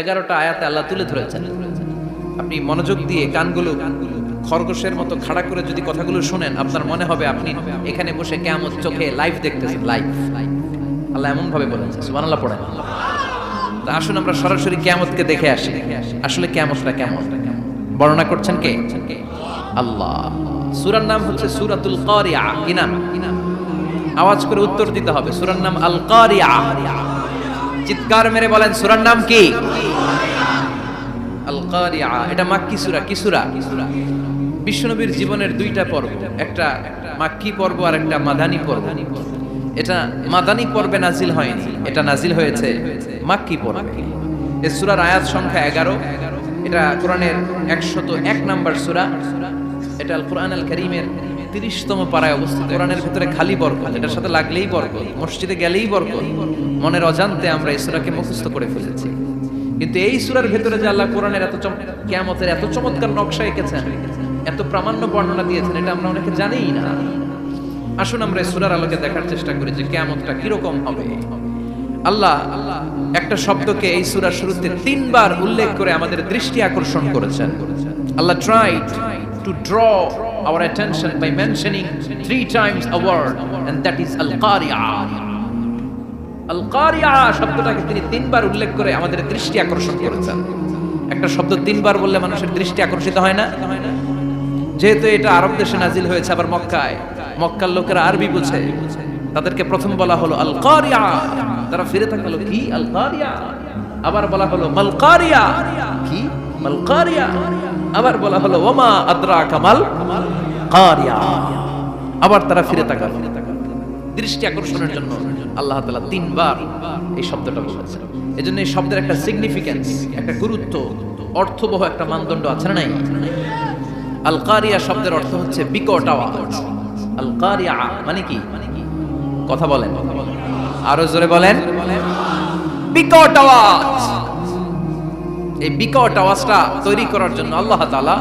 11টা আয়াতে আল্লাহ তুলে ধরেছেন। আপনি মনোযোগ দিয়ে কানগুলো খরগোশের মতো খাড়া করে যদি কথাগুলো শুনেন, আপনার মনে হবে আপনি এখানে বসে কিয়ামত চোখে লাইভ দেখতেছেন। লাইভ আল্লাহ এমন ভাবে বলেছেন, সুবহানাল্লাহ পড়েন। তা আসুন আমরা সরাসরি কিয়ামতকে দেখে আসি। আসলে কিয়ামতটা কেমন বর্ণনা করছেন কে? আল্লাহ। সূরার নাম হচ্ছে সূরাতুল কারিয়া। কি নাম? আওয়াজ করে উত্তর দিতে হবে। সূরার নাম আল কারিয়া। চিৎকার মেরে বলেন সূরার নাম কি? আল কারিয়া। এটা মাক্কি সূরা। কি সূরা? বিশ্বনবীর জীবনের দুইটা পর্ব, একটা মাক্কি পর্ব আর একটা মাদানী পর্ব। এটা মাদানী পর্বে নাজিল হয়নি, এটা নাজিল হয়েছে মাক্কি পর্বে। এই সূরার আয়াত সংখ্যা 11। এটা কোরআনের 101 নম্বর সূরা। এটা আল কোরআন আল কারীমের 30তম পারায় অবস্থিত। কোরআনের ভিতরে খালি বরকত, এটার সাথে লাগলেই বরকত, মসজিদে গেলেই বরকত। মনের অজান্তে আমরা এই সূরাকে মুখস্থ করে ফেলেছি। কিন্তু এই সূরার ভিতরে যে আল্লাহ কোরআনের কিয়ামতের এত চমৎকার নকশা এঁকেছেন, এত প্রামাণ্য বর্ণনা দিয়েছেন, এটা আমরা অনেকে জানিই না। আসুন আমরা এই সূরার আলোকে দেখার চেষ্টা করি যে কিয়ামতটা কিরকম হবে। আল্লাহ একটা শব্দকে এই সূরার শুরুতে 3 বার উল্লেখ করে আমাদের দৃষ্টি আকর্ষণ করেছেন। আল্লাহ tried to draw our attention by mentioning 3 times a word, and that is al-qari'ah. আল-কারিয়া শব্দটাকে তিনি 3 বার উল্লেখ করে আমাদের দৃষ্টি আকর্ষণ করেছেন। একটা শব্দ 3 বার বললে মানুষের দৃষ্টি আকর্ষিত হয় না? যেহেতু এটা আরব দেশে নাজিল হয়েছে, আবার মক্কায়, মক্কার লোকেরা আরবি বুঝে, তাদেরকে প্রথম বলা হলো আল-কারিয়া। তারা ফিরে তাকালো, কি আল-কারিয়া? আবার বলা হলো মাল-কারিয়া। কি মাল-কারিয়া? আবার বলা হলো ওমা আদরাকা মাল-কারিয়া। আবার তারা ফিরে তাকালো। দৃষ্টি আকর্ষণের জন্য আল্লাহ তাআলা 3 বার এই শব্দটা বলেছেন। এজন্য এই শব্দের একটা সিগনিফিকেন্স, একটা গুরুত্ব, অর্থবহ একটা মানদণ্ড আছে না নাই? আল কারিয়া শব্দের অর্থ হচ্ছে বিকট আওয়াজ। আল কারিয়া মানে কি? কথা বলেন, আরো জোরে বলেন। বিকট আওয়াজ। এই বিকট আওয়াজটা তৈরি করার জন্য আল্লাহ তাআলা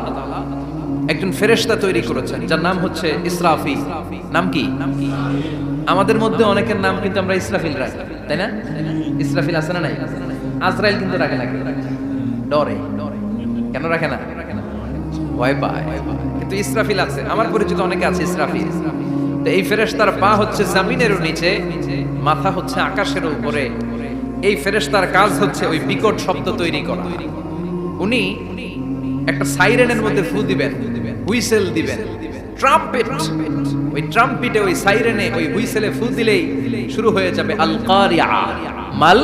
একজন ফেরেশতা তৈরি করেছেন, যার নাম হচ্ছে ইসরাফিল। নাম কি? আমাদের মধ্যে অনেকের নাম কিন্তু আমরা ইসরাফিল রাখি, তাই না? ইসরাফিল আছে না নাই? আজরাইল কিন্তু রাখে না, ডরে। কেন রাখে না? ভয় পায়। কিন্তু ইসরাফিল আছে, আমার পরিচিত অনেকে আছে ইসরাফিল। তো এই ফেরেশতার পা হচ্ছে জমিনের নিচে, মাথা হচ্ছে আকাশের উপরে। এই ফেরেশতার কাজ হচ্ছে ওই বিকট শব্দ তৈরি করা। উনি একটা সাইরেনের মধ্যে ফু দিবেন, হুইসেল দিবেন, ট্রাম্পেট। ওই ট্রাম্পিটে, ওই সাইরেনে, ওই হুইসেলে ফু দিলেই শুরু হয়ে যাবে আল কারিয়া। মাল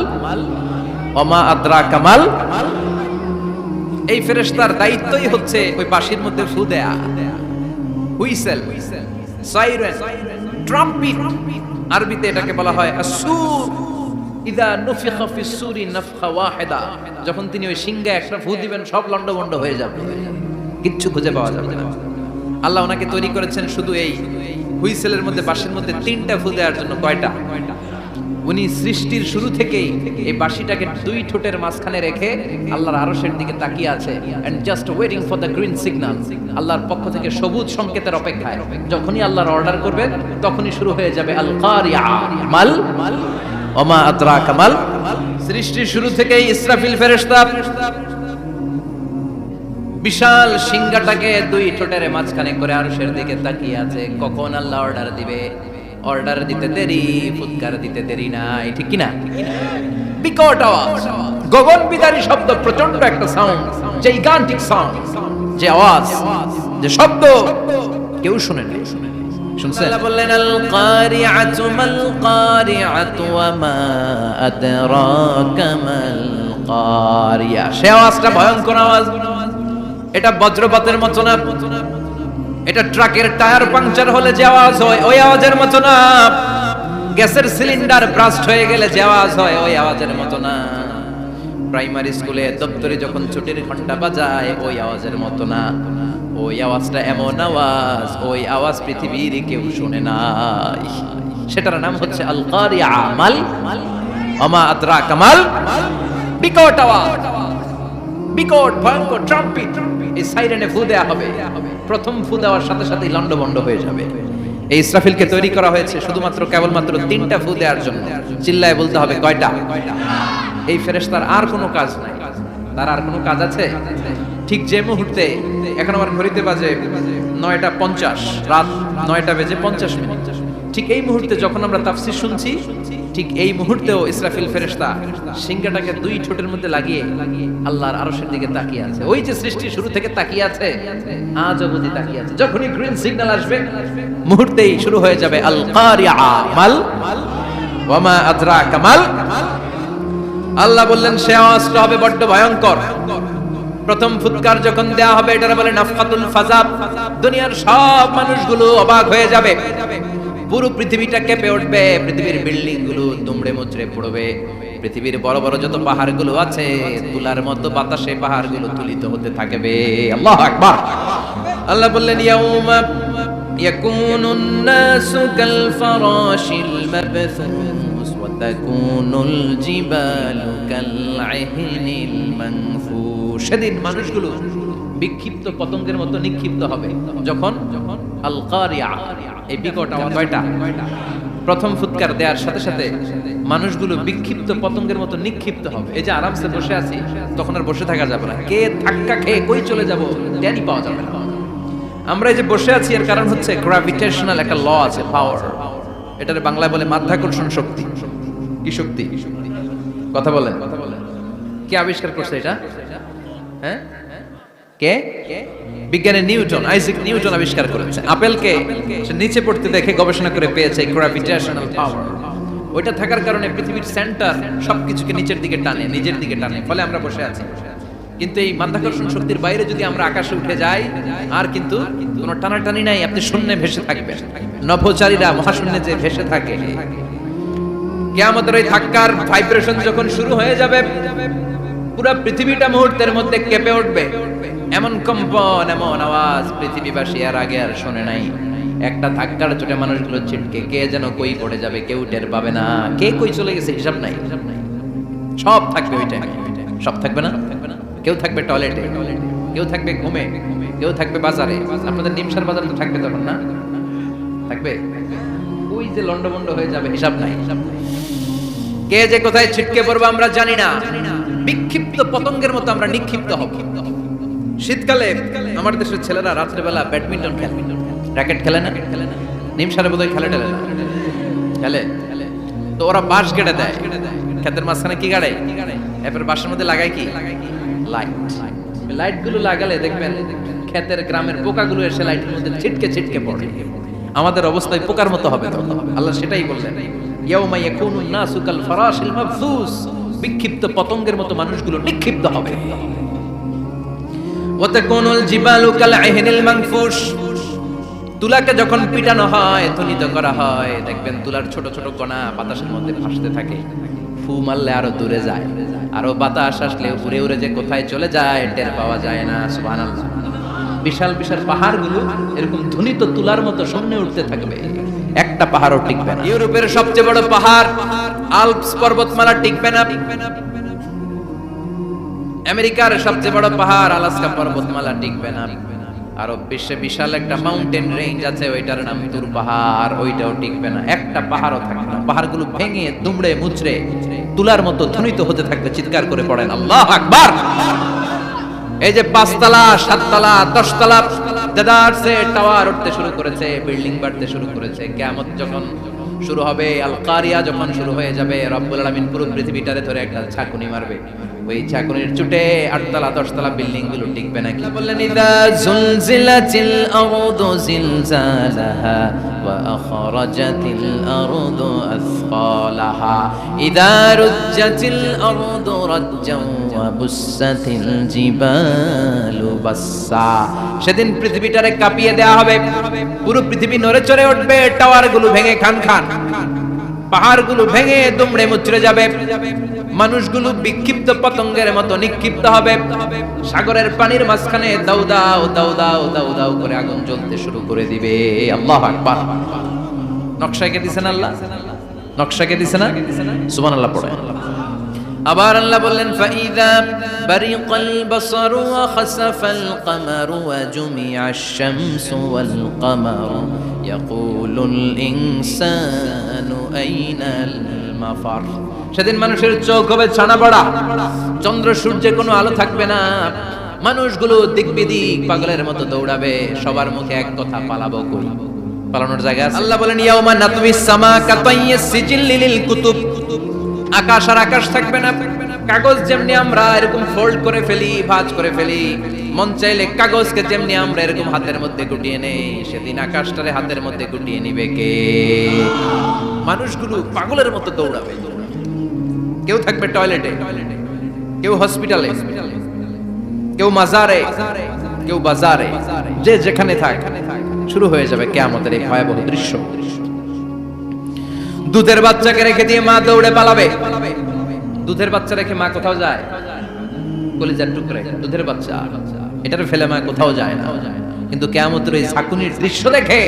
ওমা আদরাকা মাল। এই ফেরেশতার দায়িত্বই হচ্ছে ওই বাঁশির মধ্যে ফু দেয়া। Whistle, siren, trumpet. আরবিতে এটাকে বলা হয় আসুর। ইদা নুফিখা ফিস সূরি নাফখা ওয়াহিদা। যখন তিনি ওই সিংহে একটা ফু দিবেন, সব লন্ডভন্ড হয়ে যাবে, কিচ্ছু খুঁজে পাওয়া যাবে না। আল্লাহ ওনাকে তৈরি করেছেন শুধু এই হুইসেলের মধ্যে, বাঁশির মধ্যে 3টা ফু দেওয়ার জন্য। কয়টা? উনি সৃষ্টির শুরু থেকেই এই বাঁশিটাকে 2 ঠোঁটের মাঝখানে রেখে আল্লাহর আরশের দিকে তাকিয়ে আছে, and just waiting for the green signal. আল্লাহর পক্ষ থেকে সবুজ সংকেতের অপেক্ষায়। যখনই আল্লাহর অর্ডার করবেন, তখনই শুরু হয়ে যাবে আল কারিয়া। মাল ওমা আদরাকা মাল। সৃষ্টির শুরু থেকেই ইসরাফিল ফেরেশতা বিশাল সিংহাটাকে 2 ঠোঁটের মাঝখানে করে আরশের দিকে তাকিয়ে আছে, কখন আল্লাহ অর্ডার দিবে। অর্ডার দিতে দেরি, ফুৎকার দিতে দেরি নাই, ঠিক কি না? বিকট আওয়াজ, গগন বিদারী শব্দ, প্রচন্ড একটা সাউন্ড, জাইগান্টিক সাউন্ড, যে আওয়াজ, যে শব্দ কেউ শুনে নাই। শুনছেন? আল্লাহ বললেন আল কারিআতু মাল কারিআতু ওয়া মা আদরাকা মাল কারিয়া। সে আওয়াজটা ভয়ঙ্কর আওয়াজ। এটা বজ্রপাতের মতো না, এটা ট্রাকের টায়ার পাংচার হলে যে আওয়াজ হয় ওই আওয়াজের মতো না, গ্যাসের সিলিন্ডার ব্রাস্ট হয়ে গেলে যে আওয়াজ হয় ওই আওয়াজের মতো না, প্রাইমারি স্কুলে দপ্তরে যখন ছুটির ঘন্টা বাজায় ওই আওয়াজের মতো না। ওই আওয়াজটা এমন আওয়াজ, ওই আওয়াজ পৃথিবীর কেউ শুনে নাই। সেটার নাম হচ্ছে আল কারিয়া। মাল ওমা আদরাকা মাল। বিকট আওয়াজ, বিকট ভয়ঙ্কর ট্রাম্পিট। এই সাইরেনে ফু দেয়া হবে, প্রথম ফু দেওয়ার সাথে সাথেই লন্ডভন্ড হয়ে যাবে। এই ইসরাফিলকে তৈরি করা হয়েছে শুধুমাত্র কেবলমাত্র 3টা ফু দেওয়ার জন্য। চিল্লায় বলতে হবে কয়টা? এই ফেরেশতার আর কোনো কাজ নাই, তার আর কোনো কাজ আছে? ঠিক যে মুহূর্তে, এখন আমার ঘড়িতে বাজে 9:50, রাত 9:50, ঠিক এই মুহূর্তে যখন আমরা তাফসীর শুনছি, ঠিক এই মুহূর্তেও ইসরাফিল ফেরেশতা সিংহাটাকে দুই ঠোঁটের মধ্যে লাগিয়ে আল্লাহর আরশের দিকে তাকিয়ে আছে। ওই যে সৃষ্টি শুরু থেকে তাকিয়ে আছে, আজ অবধি তাকিয়ে আছে। যখনই গ্রিন সিগন্যাল আসবে মুহূর্তেই শুরু হয়ে যাবে আল কারিআ মাল ওয়া মা আদরাকা মাল। আল্লাহ বললেন সে আওয়াজটা হবে বড্ড ভয়ঙ্কর। প্রথম ফুৎকার যখন দেয়া হবে, এটারে বলে নাফখাতুল ফাজাব। দুনিয়ার সব মানুষগুলো অবাক হয়ে যাবে, পুরো পৃথিবীটা কেঁপে উঠবে, পৃথিবীর বিল্ডিং গুলো দুমড়ে মুচড়ে পড়বে, পৃথিবীর বড় বড় যত পাহাড়গুলো আছে তুলার মতো বাতাসে পাহাড়গুলো তুলিত হতে থাকবে। আল্লাহু আকবার। আল্লাহ বললেন ইয়াউমা ইয়াকুনুন নাসু কাল ফারাশিল মাবথুস ওয়া তাকুনুল জিবালু কাল ইহনিল মানফুশ। সেদিন মানুষগুলো বিক্ষিপ্ত পতঙ্গের মতো নিক্ষিপ্ত হবে। যখন আল কারিয়া, এই বিকট আওয়াজ কয়টা? প্রথম ফুৎকার দেওয়ার সাথে সাথে মানুষগুলো বিক্ষিপ্ত পতঙ্গের মতো নিক্ষিপ্ত হবে। এই যে আরামসে বসে আছি, তখন আর বসে থাকা যাবে না। কে ধাক্কা খেয়ে কই চলে যাব টেরই পাওয়া যাবে না। আমরা এই যে বসে আছি এর কারণ হচ্ছে গ্র্যাভিটেশনাল একটা ল আছে, পাওয়ার। এটার বাংলায় বলে মাধ্যাকর্ষণ শক্তি। কি শক্তি? কথা বলেন। কে আবিষ্কার করছে এটা? হ্যাঁ, কে? বিজ্ঞানী নিউটন, আইজাক নিউটন আবিষ্কার করেছে। আপেলকে সে নিচে পড়তে দেখে গবেষণা করে পেয়েছে গ্র্যাভিটেশনাল পাওয়ার। ওইটা থাকার কারণে পৃথিবীর সেন্টার সবকিছুকে নিচের দিকে টানে, নিজের দিকে টানে, ফলে আমরা বসে আছি। কিন্তু এই মাধ্যাকর্ষণ শক্তির বাইরে যদি আমরা আকাশে উঠে যাই, আর কিন্তু কোনো টানাটানি নাই, আপনি শূন্যে ভেসে থাকবেন। নভোচারীরা মহাশূন্যে যে ভেসে থাকে, কিয়ামতের ওই ধাক্কার ভাইব্রেশন যখন শুরু হয়ে যাবে, পুরো পৃথিবীটা মুহূর্তের মধ্যে কেঁপে উঠবে। এমন কম্পন, এমন আওয়াজ পৃথিবীবাসী আর আগে আর শোনে নাই। একটা ধাক্কার চোটে মানুষগুলো ছিটকে কে যেন কই পড়ে যাবে, কেউ টের পাবে না। কে কই চলে গেছে হিসাব নাই। সব থাকবে ওই টাইমে, সব থাকবে না। কেউ থাকবে টয়লেটে, কেউ থাকবে ঘুমে, কেউ থাকবে বাজারে। আপনাদের নিমসার বাজার তো থাকবে তখন না? থাকবে। ওই যে লন্ডভন্ড হয়ে যাবে, হিসাব নাই। কে যে কোথায় ছিটকে পড়বে আমরা জানি না। বিক্ষিপ্ত পতঙ্গের মতো আমরা নিক্ষিপ্ত হব। শীতকালে আমার দেশের ছেলেরা রাত্রেবেলা ব্যাডমিন্টন খেলে, র্যাকেট খেলে না? নিমসারে বোধহয় খেলে টেলে না, খেলে। তো ওরা বাঁশ গেড়ে দেয়, ক্ষেতের মাঝখানে কি গাড়ে, এরপর বাঁশের মধ্যে লাগায় কি লাইট। লাইট গুলো লাগালে দেখবেন ক্ষেতের গ্রামের পোকাগুলো এসে লাইটের মধ্যে ছিটকে ছিটকে পড়ে। আমাদের অবস্থায় পোকার মতো হবে তো। আল্লাহ সেটাই বললেন, ইয়াউমা ইয়াকুনুন নাসু কাল ফারাশিল মাবথুস। বিক্ষিপ্ত পতঙ্গের মতো মানুষগুলো নিক্ষিপ্ত হবে। ওয়া তাকুনুল জিবালু কাল ইহনিল মানফুশ। তুলাকে যখন পিটানো হয়, ধ্বনিত করা হয়, দেখবেন তুলার ছোট ছোট কণা বাতাসের মধ্যে ভাসতে থাকে। ফু মারলে আরো দূরে যায়, আরো বাতাস আসলে উড়ে উড়ে যে কোথায় চলে যায় টের পাওয়া যায় না। সুবহানাল্লাহ। বিশাল বিশাল পাহাড়গুলো এরকম ধ্বনিত তুলার মতো সামনে উঠতে থাকবে, একটা পাহাড়ও টিকবে না। ইউরোপের সবচেয়ে বড় পাহাড় আল্পস পর্বতমালা টিকবে না। আমেরিকার সবচেয়ে বড় পাহাড় আলাস্কা পর্বতমালা টিকবে না। আরব বিশ্বে বিশাল একটা মাউন্টেন রেঞ্জ আছে, ওইটার নাম তুর পাহাড়, ওইটাও টিকবে না, একটা পাহাড়ও থাকবে না। পাহাড়গুলো ভেঙে দুমড়ে মুচড়ে তুলার মতো ধ্বনিত হতে থাকবে। চিৎকার করে পড়েন আল্লাহু আকবার। এই যে 5 তলা 7 তলা 10 তলা দেদারসে টাওয়ার উঠতে শুরু করেছে, বিল্ডিং বাড়তে শুরু করেছে। কিয়ামত যখন শুরু হবে, আল কারিয়া যখন শুরু হয়ে যাবে, রব্বুল আলামিন পুরো পৃথিবীটারে ধরে একটা ঝাঁকুনি মারবে। ওই ঝাঁকুনির চুটে 8 তলা 10 তলা বিল্ডিং গুলো টিকবে না। কি বললেন? ইদা জুলজিলাতিল আরদু জিলজালাহা ওয়া আখরাজাতিল আরদু আসফালাহা ইদা রুজ্জাতিল আরদু রাজ্জান ওয়া বুসাতিল জিবালু বাসসা। সেদিন পৃথিবীটারে কাঁপিয়ে দেয়া হবে, পুরো পৃথিবী নড়ে চড়ে উঠবে, টাওয়ার গুলো ভেঙে খান খান, পাহাড়গুলো ভেঙে দুমড়ে মুচড়ে যাবে, মানুষগুলো বিক্ষিপ্ত পতঙ্গের মতো নিক্ষিপ্ত হবে। সাগরের পানির মাঝখানে দাউ দাউ দাউ দাউ দাউ দাউ করে আগুন জ্বলতে শুরু করে দিবে। আল্লাহু আকবার। নকশা কে দিছেন আল্লাহ? নকশা কে দিছেন না? সুবহানাল্লাহ পড়ে। আবার আল্লাহ বললেন, ফাইদা বারিকাল বাসারু ওয়া খাসাফাল কামারু ওয়া জুমিআশ শামসু ওয়াল কামারু ইয়াকুলুল ইনসানু আইনাল মাফার। সেদিন মানুষের চোখ হবে ছানা পড়া, চন্দ্র সূর্যে কোনো আলো থাকবে না, মানুষগুলো দিক বিদিক পাগলের মতো দৌড়াবে, সবার মুখে এক কথা, পালাবো কই? পালানোর জায়গা আছে? আল্লাহ বলেন ইয়াউমা নাতউইস সামা কাতাইয়িস সিজিল লিল কুতুব, আকাশ আর আকাশ থাকবে না। কাগজ যেমনি আমরা এরকম ফোল্ড করে ফেলি, ভাঁজ করে ফেলি, মন চাইলে কাগজকে যেমনি আমরা এরকম হাতের মধ্যে গুটিয়ে নেই, সেদিন আকাশটারে হাতের মধ্যে গুটিয়ে নিবে কে? মানুষগুলো পাগলের মতো দৌড়াবে। কেউ থাকবে টয়লেটে, কেউ হসপিটালে, কেউ মাজারে, কেউ বাজারে, যে যেখানে থাক, শুরু হয়ে যাবে কিয়ামতের এই ভয়াবহ দৃশ্য। দুধের বাচ্চাকে রেখে দিয়ে মা দৌড়ে পালাবে। দুধের বাচ্চা রেখে মা কোথাও যায়? কলিজার টুকরে দুধের বাচ্চা, এটার ফেলে মা কোথাও যায় না। কিন্তু কিয়ামতের এই ঝাঁকুনির দৃশ্য দেখে,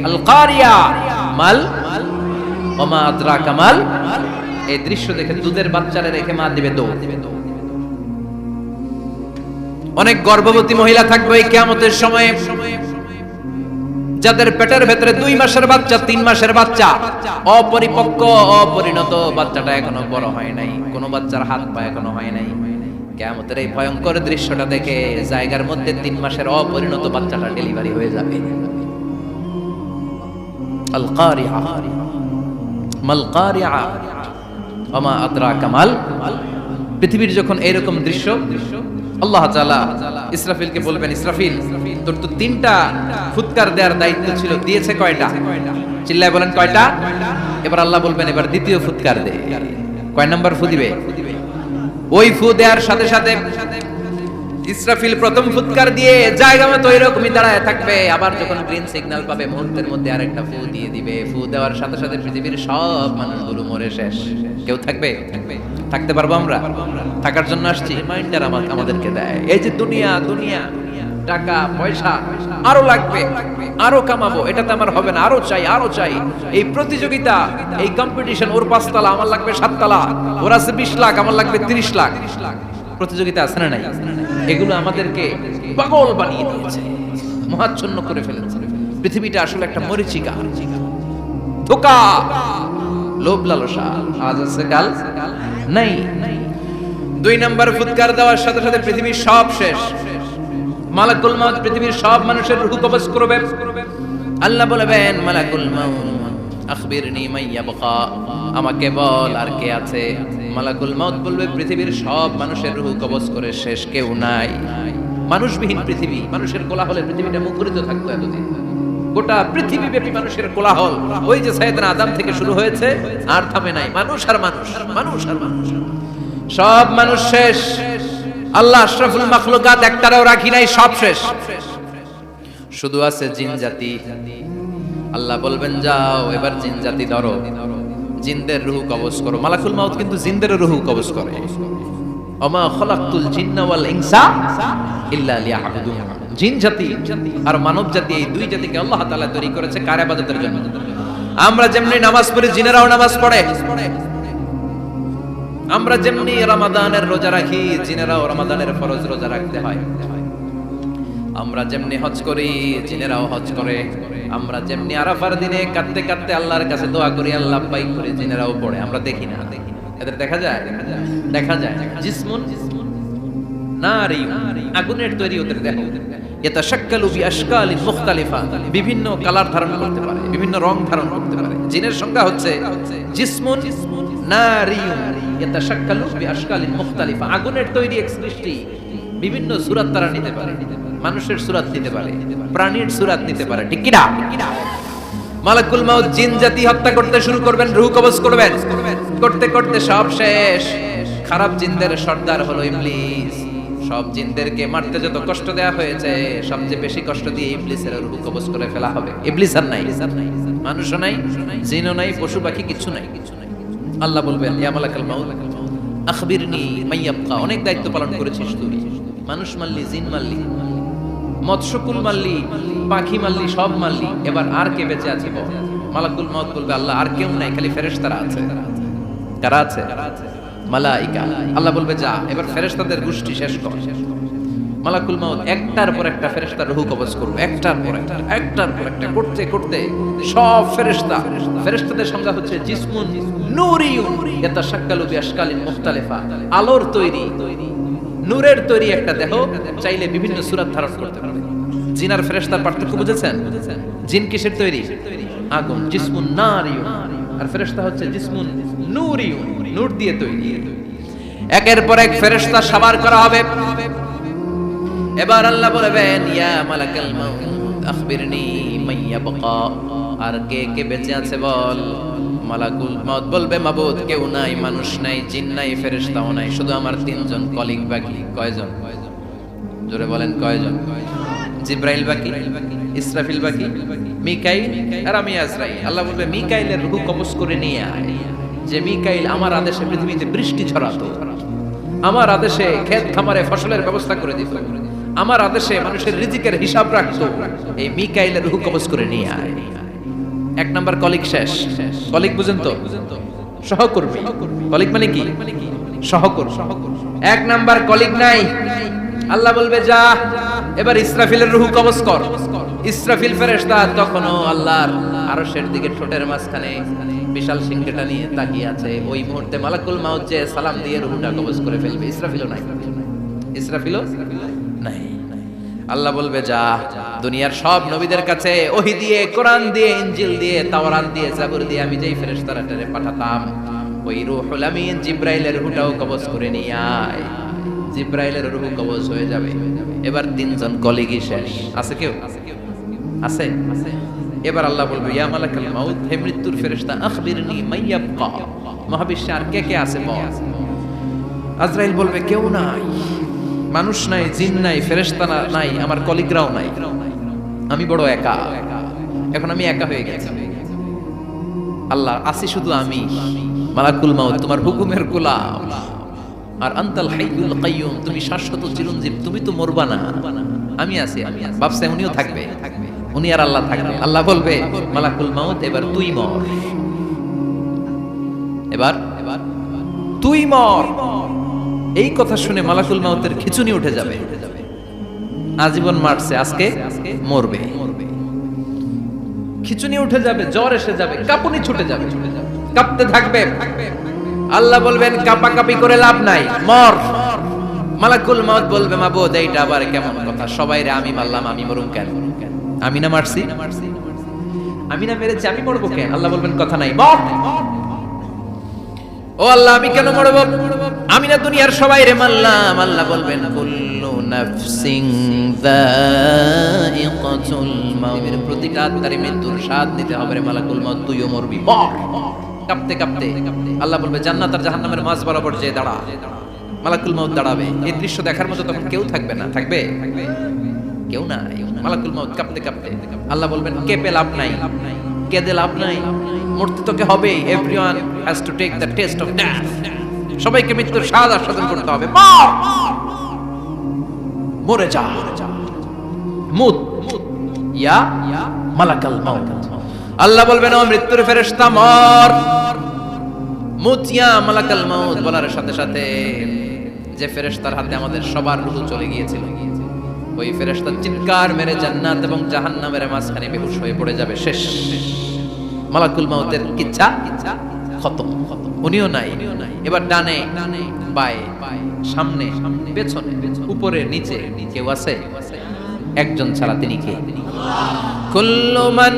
আল কারিয়া মাল ওমা আদরাকা মাল, এই দৃশ্য দেখে দুধের বাচ্চারে রেখে মা দিবে দৌড়। অনেক গর্ভবতী মহিলা থাকবে এই কিয়ামতের সময়ে, যাদের পেটের ভেতরে 2 মাসের বাচ্চা, 3 মাসের বাচ্চা, অপরিপক্ক অপরিণত, বাচ্চাটা এখনো বড় হয় নাই, কোন বাচ্চার হাত পা এখনো হয় নাই। কিয়ামতের এই ভয়ঙ্কর দৃশ্যটা দেখে জায়গার মধ্যে 3 মাসের অপরিণত বাচ্চাটা ডেলিভারি হয়ে যাবে। আল কারিয়া মাল কারিয়া ওমা আদরাকা মাল। পৃথিবীর যখন এরকম দৃশ্য, আল্লাহ তাআলা ইসরাফিলকে বলবেন, ইসরাফিল তোর তো 3টা ফুৎকার দেওয়ার দায়িত্ব ছিল, দিয়েছে কয়টা? চিল্লায় বলেন কয়টা? এবার আল্লাহ বলবেন এবার দ্বিতীয় ফুৎকার দে। কয় নাম্বার ফু দিবে? ওই ফু দেওয়ার সাথে সাথে ইসরাফিল প্রথম ফুৎকার দিয়ে জায়গা মতো এরকমই দাঁড়ায় থাকবে, আবার যখন গ্রিন সিগন্যাল পাবে মুহূর্তের মধ্যে আরেকটা ফু দিয়ে দিবে। ফু দেওয়ার সাথে সাথে পৃথিবীর সব মানুষগুলো মরে শেষ। কেউ থাকবে? থাকতে পারবো আমরা? থাকার জন্য আসছি, রিমাইন্ডার আমাদেরকে দেয়। এই যে দুনিয়া, দুনিয়া, টাকা পয়সা আরো লাগবে, আরো কামাবো, এটাতে আমার হবে না, আরো চাই, আরো চাই। এই প্রতিযোগিতা, এই কম্পিটিশন, ওর 5 তলা আমার লাগবে 7 তলা, ওর আছে 20 লাখ আমার লাগবে 30 লাখ। প্রতিযোগিতা আছে না নাই? এগুলো আমাদেরকে পাগল বানিয়ে দিয়েছে, মহাচ্ছন্ন করে ফেলেছে। পৃথিবীটা আসলে একটা মরীচিকা, ধোঁকা, লোভ লালসা, আজ আছে কাল নাই। 2 নাম্বার ফুৎকার দেওয়ার সাথে সাথে পৃথিবীর সব শেষ। মালাকুল মউত পৃথিবীর সব মানুষের রূহ কবজ করবে। আল্লাহ বলবেন মালাকুল মউত আখবিরনি মাইয়াবকা, আমাকে বল আর কে আছে? মালাকুল মউত বলবে পৃথিবীর সব মানুষের রূহ কবজ করে শেষ, কেউ নাই। মানুষবিহীন পৃথিবী, মানুষের কোলাহলে পৃথিবীটা মুখরিত থাকতো এতদিন। গোটা পৃথিবী ব্যাপী মানুষের কোলাহল, ওই যে সাইয়েদনা আদম থেকে শুরু হয়েছে, আর থামে নাই। মানুষ আর মানুষ, মানুষ আর মানুষ, সব মানুষ শেষ। আল্লাহ আশরাফুল মাখলুকাত একটারও রাখি নাই, সব শেষ। শুধু আছে জিন জাতি। আল্লাহ বলবেন যাও এবার জিন জাতি ধরো, জিনদের রূহ কবজ করো। মালাকুল মউত কিন্তু জিনদের রূহ কবজ করে। ওমা খলাকতুল জিন্না ওয়াল ইনসা ইল্লা লিয়াবুদুন। জিন জাতি আর মানব জাতি, এই 2 জাতিকে আল্লাহ তাআলা তৈরি করেছে কার ইবাদতের জন্য। আমরা যেমনি নামাজ পড়ি, জিনেরাও নামাজ পড়ে। আমরা যেমনি রমাদানের রোজা রাখি, জিনেরাও রমাদানের ফরজ রোজা রাখতে হয়। আমরা যেমনি হজ করি, জিনেরাও হজ করে। আমরা যেমনি আরাফার দিনে কাঁদতে কাঁদতে আল্লাহর কাছে দোয়া করি, আল্লাহ লাব্বাইক করে, জিনেরাও পড়ে। আমরা দেখি না, এদের দেখা যায়? দেখা যায়। জিসমুন নারী, আগুনের তৈরি ওদের দেহ। ইয়াতাশাক্কালু বিআশকালিন মুখতালিফা, বিভিন্ন কালার ধারণ করতে পারে, বিভিন্ন রং ধারণ করতে পারে। জিনের সংখ্যা হচ্ছে জিসমুন নারিয়ুন ইয়াতাশাক্কালু বিআশকালিন মুখতালিফা, আগুনের তৈরি এক সৃষ্টি। বিভিন্ন সূরাত তারা নিতে পারে, মানুষের সূরাত নিতে পারে, প্রাণীর সূরাত নিতে পারে, ঠিক কি না? মালাকুল মউত জিন জাতি হত্যা করতে শুরু করবেন, রূহ কবজ করবেন। করতে করতে সব শেষ। খারাপ জিনদের সর্দার হলো ইবলিস। সব জিনদেরকে মারতে যত কষ্ট দেয়া হয়েছে, সবচেয়ে বেশি কষ্ট দিয়ে ইবলিসের রূহ কবজ করে ফেলা হবে। ইবলিস আর নাই, মানুষও নাই, জিনও নাই, পশু পাখি কিছু নাই। আল্লাহ বলবেন ইয়া মালাকুল মউত আখবিরনি মাইয়াবকা, অনেক দায়িত্ব পালন করেছিস তুই। মানুষ মারলি, জিন মারলি, মৎস্যকুল মারলি, পাখি মারলি, সব মারলি, এবার আর কে বেঁচে আছে বল? মালাকুল মউত বলবে আল্লাহ আর কেউ নাই, খালি ফেরেশতারা আছে। কারা আছে? মালাইকা। আল্লাহ বলবে যা এবার ফেরেশতাদের গোষ্ঠী শেষ কর। মালাকুল মাউত একটার পর একটা ফেরেশতার রূহ কবজ করবে, একটার পর একটা করতে করতে সব ফেরেশতাদের সংজ্ঞা হচ্ছে জিসমুন নূরিয়ুন ইয়াতাশাক্কালু বিআশকালিন মুখতালিফা, আলোর তৈরি, নূরের তৈরি একটা দেহ, চাইলে বিভিন্ন সূরত ধারণ করতে পারবে। জিন আর ফেরেশতার পার্থক্য বুঝেছেন? জিন কিসের তৈরি? আগুন, জিসমুন নারিয়ুন, আর ফেরেশতা হচ্ছে জিসমুন নূরিয়ুন, নূর দিয়ে তৈরি। একের পর এক ফেরেশতা সবার করা হবে। এবার আল্লাহ বলবেন, ইয়া মালাকাল মাউত আখবিরনি মাইয়াবকা, আর কে কে বেঁচে আছে বল। মালাকুল মাউত বলবে, মাবুদ কেউ নাই, মানুষ নাই, জিন নাই, ফেরেশতাও নাই, শুধু আমার তিনজন কলিগ বাকি। কয়জন? জোরে বলেন কয়জন? জিব্রাইল বাকি, ইসরাফিল বাকি, মিকাইল আর আমি আজরাইল। আল্লাহ বলবে, মিকাইলের রূহ কবজ করে নিয়ে আয়। যে মিকাইল আমার আদেশে পৃথিবীতে বৃষ্টি ছড়াতো, আমার আদেশে ক্ষেত খামারে ফসলের ব্যবস্থা করে দিত, আমার আদেশে মানুষের রিজিকের হিসাব রাখতো, এই মিকাইলের রূহ কবজ করে নিয়ে আয়। এক নাম্বার কলিগ শেষ। কলিগ বুঝেন তো? সহকর্মী। কলিগ মানে কি? সহকর্মী। এক নাম্বার কলিগ নাই। আল্লাহ বলবে, যা এবার ইসরাফিলের রূহ কবজ কর। ইসরাফিল ফেরেশতা তখনও আল্লাহর আরশের দিকে ঠোঁটের মাঝখানে বিশাল সিংহটা নিয়ে তাকিয়ে আছে। ওই মুহূর্তে মালাকুল মাউত যে সালাম দিয়ে রূহটা কবজ করে ফেলবে। ইসরাফিলও নাই, ইসরাফিলও নাই। আল্লাহ বলবে, যা দুনিয়ার সব নবীদের কাছে ওহী দিয়ে, কোরআন দিয়ে, ইনজিল দিয়ে, তাওরাত দিয়ে, জাবুর দিয়ে আমি যেই ফেরেশতাটারে পাঠাতাম, ওই রূহুল আমিন জিব্রাইলের রূহটাও কবজ করে নিয়ে আয়। জিব্রাইলের রূহ কবজ হয়ে যাবে। এবার তিনজন কলিগই শেষ। আছে কেউ? আছে? এবার আল্লাহ বলবে, ইয়া মালাকাল মাউত, হে মৃত্যুর ফেরেশতা, আখবিরনি মাইয়াবকা, মহাবিশ্বে আর কে কে আছে বল। আজরাইল বলবে, কেউ নাই, মানুষ নাই, জিন নাই, ফেরেশতা নাই, আমার কলিগরাও নাই, আমি বড় একা। এখন আমি একা হয়ে গেছি। আল্লাহ, আছি শুধু আমি। মালাকুল মাউত, তোমার হুকুমের গোলাম। আর আনতাল হাইয়ুল কাইয়ুম, তুমি শাশ্বত চিরঞ্জীব, তুমি তো মরবা না। আমি আছি। ভাবছে উনিও থাকবে, উনি আর আল্লাহ থাকবে। আল্লাহ বলবে, মালাকুল মাউত এবার তুই মর, এবার তুই মর। এই কথা শুনে মালাকুল মাউতের খিচুনি উঠে যাবে। আজীবন মারছে, আজকে মরবে। খিচুনি উঠে যাবে, জ্বর এসে যাবে, কাঁপুনি ছুটে যাবে, কাঁপতে থাকবে। আল্লাহ বলবেন, কাঁপাকাঁপি করে লাভ নাই, মর। মালাকুল মাউত বলবে, মাবুদ এইটা আবার কেমন কথা? সবাই রে আমি মারলাম, আমি মরুম কেন? আমি না মারছি, আমি না মেরেছি, আমি মরবো কেন? আল্লাহ বলবেন, কথা নাই, মর। ও আল্লাহ, আমি কেন মরবো? আমি না দুনিয়ার সবাই রে মারলাম। আল্লাহ বলবেন, কুল্লু নাফসিন যায়িকাতুল মাউত, প্রতিটা আত্মারই মৃত্যুর স্বাদ নিতে হবে রে মালাকুল মাউত, তুইও মরবি, মর। কাঁপতে কাঁপতে আল্লাহ বলবে, জান্নাত আর জাহান্নামের মাঝ বরাবর যে দাঁড়া। মালাকুল মাউত দাঁড়াবে। এই দৃশ্য দেখার মতো তখন কেউ থাকবে না। থাকবে? কেউ নাই। মালাকুল মাউত কাঁপতে কাঁপতে আল্লাহ বলবেন, কেঁপে লাভ নাই, কেঁদে লাভ নাই, মরতে তোকে হবে। Everyone has to take the test of death, সবাইকে মৃত্যুর স্বাদ আস্বাদন করতে হবে। মরে যা, মুত ইয়া মালাকাল মাউত। আল্লাহ বলবেন, ও মৃত্যুর ফেরেশতা মর, মুত ইয়া মালাকাল মাউত। বলার সাথে সাথে যে ফেরেশতার হাতে আমাদের সবার রূহ চলে গিয়েছিল, ওই ফেরেশতা চিৎকার মেরে জান্নাত এবং জাহান্নামের মাঝখানে বেহুশ হয়ে পড়ে যাবে। শেষ। মালাকুল মাউতের কিচ্ছা খতম। উনিও নাই। এবার ডানে বায়ে, সামনে পেছনে, উপরে নিচে কেউ আছে? একজন ছাড়া, তিনি কে? কুল্লু মান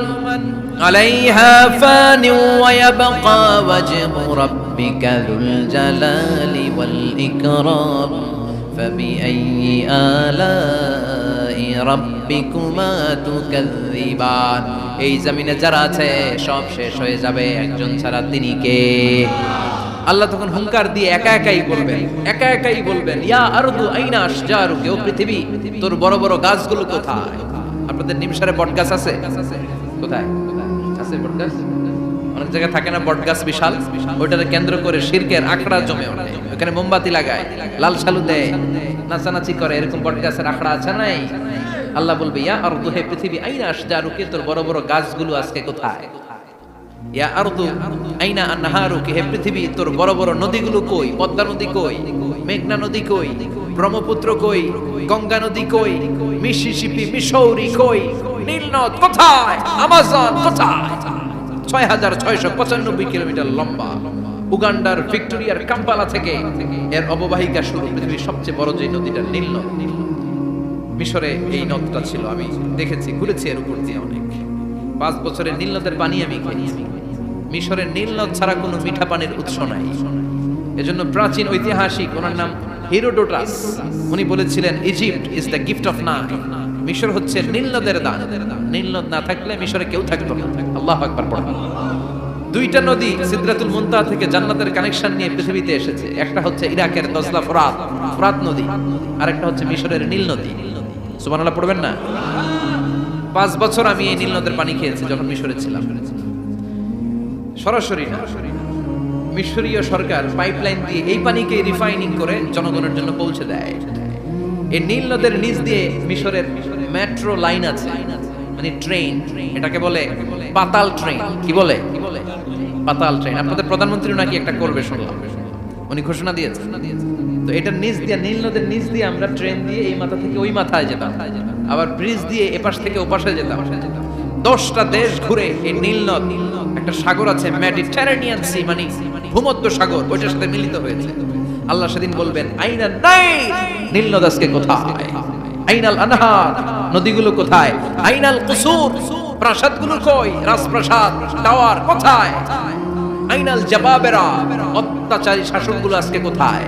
আলাইহা ফানি ওয়া ইয়াবকা ওয়াজহু রাব্বিকা যুল জালালি ওয়াল ইকরাম ফাবিআইয়ি আলাই রাব্বিকুমা তুকাযযিবান। এই জমিনে যারা আছে সব শেষ হয়ে যাবে, একজন ছাড়া, তিনি কে? আল্লাহ তখন হুঙ্কার দিয়ে একা একাই বলবেন, ইয়া আরদু আইনা আশজারুকি, ও পৃথিবী তোর বড় বড় গাছগুলো কোথায়? আপনাদের নিমসারে বট গাছ আছে? কোথায় আছে বট গাছ? অনেক জায়গায় থাকে না বট গাছ বিশাল, ওইটাকে কেন্দ্র করে শিরকের আখড়া জমে ওঠে। ওখানে মোমবাতি লাগায়, লাল শালু দেয়, নাচানাচি করে, এরকম বট গাছের আখড়া আছে নাই? আল্লাহ বলবে, ইয়া আরদু, হে পৃথিবী, আইনা আশজারুকি, তোর বড় বড় গাছগুলো আজকে কোথায়? ইয়া আরদু আইনা আনহারুকি, হে পৃথিবী তোর বড় বড় নদীগুলো কই? পদ্মা নদী কই? মেঘনা নদী কই? ব্রহ্মপুত্র কই? গঙ্গা নদী কই? মিসিসিপি, মিসৌরি কই? নীল নদ কোথায়? আমাজন কোথায়? ৬৬৯৫ কিলোমিটার লম্বা, উগান্ডার ভিক্টোরিয়ার কাম্পালা থেকে এর অববাহিকা শুরু। পৃথিবীর সবচেয়ে বড় যে নদীটা নীল নদ। মিশরে এই নদটা ছিল, আমি দেখেছি, ঘুরেছি এর উপর দিয়ে অনেক। 5 বছরের নীল নদের পানি আমি খেয়েছি। মিশরের নীল নদ ছাড়া কোনো মিঠা পানির উৎস নাই। এজন্য প্রাচীন ঐতিহাসিক, ওনার নাম হেরোডোটাস, উনি বলেছিলেন Egypt is the gift of Nile. মিশর হচ্ছে নীল নদের দান। নীল নদ না থাকলে মিশরে কেউ থাকতো না। আল্লাহু আকবার পড়া। দুইটা নদী সিদরাতুল মুনতাহা থেকে জান্নাতের কানেকশন নিয়ে পৃথিবীতে এসেছে। একটা হচ্ছে ইরাকের দজলা ফোরাত নদী, আর একটা হচ্ছে মিশরের নীল নদী। সুবহানাল্লাহ পড়বেন না? 5 বছর আমি এই নীল নদের পানি খেয়েছি যখন মিশরে ছিলাম। সরাসরি না, মিশরীয় সরকার পাইপলাইন দিয়ে এই পানিকে রিফাইনিং করে জনগণের জন্য পৌঁছে দেয়। এই নীল নদের নিচ দিয়ে মিশরের মেট্রো লাইন আছে, মানে ট্রেন, এটাকে বলে পাতাল ট্রেন। কি বলে? পাতাল ট্রেন। আপনাদের প্রধানমন্ত্রী নাকি একটা করবে শুনলাম, উনি ঘোষণা দিয়েছেন। তো এটার নিচ দিয়ে, নীল নদের নিচ দিয়ে আমরা ট্রেন দিয়ে এই মাথা থেকে ওই মাথায় যেতাম, আবার ব্রিজ দিয়ে এপাশ থেকে ওপাশে যেতাম। 10টা দেশ ঘুরে এই নীল নদ, একটা সাগর আছে মেডিটেরেনিয়ান সি, মানে ভূমধ্য সাগর, ওইটার সাথে মিলিত হয়েছে। আল্লাহ সেদিন বলবেন আইনাল নাইল, নীল নদ আজকে কোথায়? আইনাল আনহার, নদীগুলো কোথায়? আইনাল কুসুর, প্রাসাদগুলো কই? রাজপ্রাসাদ, টাওয়ার কোথায়? আইনাল জাবাবেরা, অত্যাচারী শাসকগুলো আজকে কোথায়?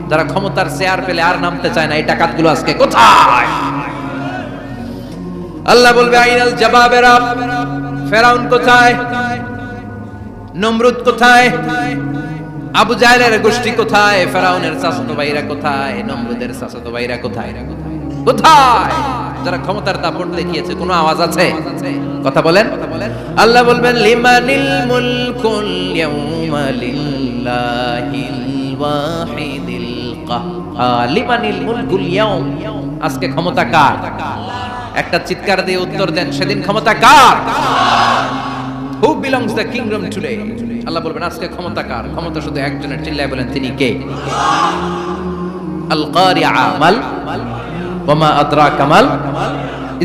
যারা ক্ষমতার চেয়ার পেলে আর নামতে চায় না, এই ডাকাতগুলো আজকে কোথায়? আল্লাহ বলবে আইনাল জাবাবেরা, ফেরাউন কোথায়? নমরুদ কোথায়? আবু জাহেলের গোষ্ঠী কোথায়? ফেরাউনের চাচাতো ভাইরা কোথায়? নমরুদের চাচাতো ভাইরা কোথায়? কোথায়? যারা ক্ষমতার দাপট দেখিয়েছে, কোনো আওয়াজ আছে? কথা বলেন। আল্লাহ বলবেন লিমানিল মুলকুল ইয়াউমা লিল্লাহিল ওয়াহিদিল কাহ্হার। লিমানিল মুলকুল ইয়াউম, আজকে ক্ষমতা কার? একটা চিৎকার দিয়ে উত্তর দেন, সেদিন ক্ষমতা কার? Who belongs the kingdom today? আল্লাহ বলবেন আজকে ক্ষমতা কার? ক্ষমতা শুধু একজনের, চিল্লায় বলেন তিনি কে? আল কারিআ মাল ওয়া মা আদরাকা মাল।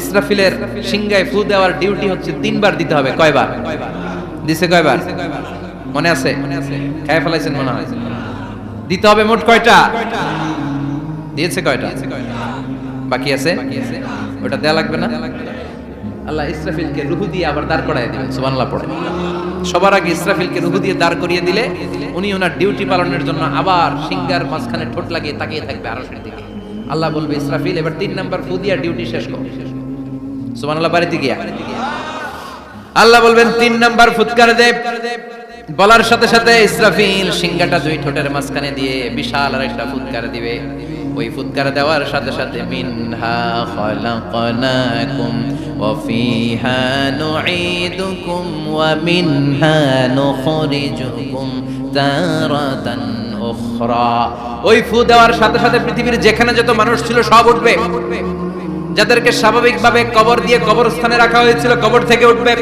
ইসরাফিলের সিংহায় ফু দেওয়ার ডিউটি হচ্ছে 3 বার দিতে হবে। কয়বার দিছে? কয়বার মনে আছে? খেয়ে ফেলাইছেন মনে হয়। দিতে হবে মোট কয়টা? দিয়েছে কয়টা? বাকি আছে? ওটা দেয়া লাগবে না? আল্লাহ ইসরাফিলকে রূহ দিয়ে আবার দাঁড় করায় দিবেন। সুবহানাল্লাহ পড়ে। সবার আগে ইসরাফিলকে রূহ দিয়ে দাঁড় করিয়ে দিলে উনি ওনার ডিউটি পালনের জন্য আবার সিংহার মাঝখানে ঠোঁট লাগিয়ে তাকিয়ে থাকবে আরশের দিকে। আল্লাহ বলবে ইসরাফিল এবার 3 নাম্বার ফু দিয়া ডিউটি শেষ করো। সুবহানাল্লাহ। বাড়িতে গিয়া আল্লাহ বলবেন 3 নাম্বার ফুৎকার দে। বলার সাথে সাথে ইসরাফিল সিংহাটা 2 ঠোঁটের মাঝখানে দিয়ে বিশাল আরেকটা ফুৎকার দিবে। ওই ফুৎকার দেওয়ার সাথে সাথে মিনহা খালাকনাকুম ওয়া ফিহা নুঈদুকুম ওয়া মিনহা নুখরিজুকুম তারাতান উখরা। ওই ফু দেওয়ার সাথে সাথে পৃথিবীর যেখানে যত মানুষ ছিল সব উঠবে। যাদেরকে স্বাভাবিকভাবে কবর দিয়ে কবরস্থানে রাখা হয়েছিল কবর থেকে উঠবে।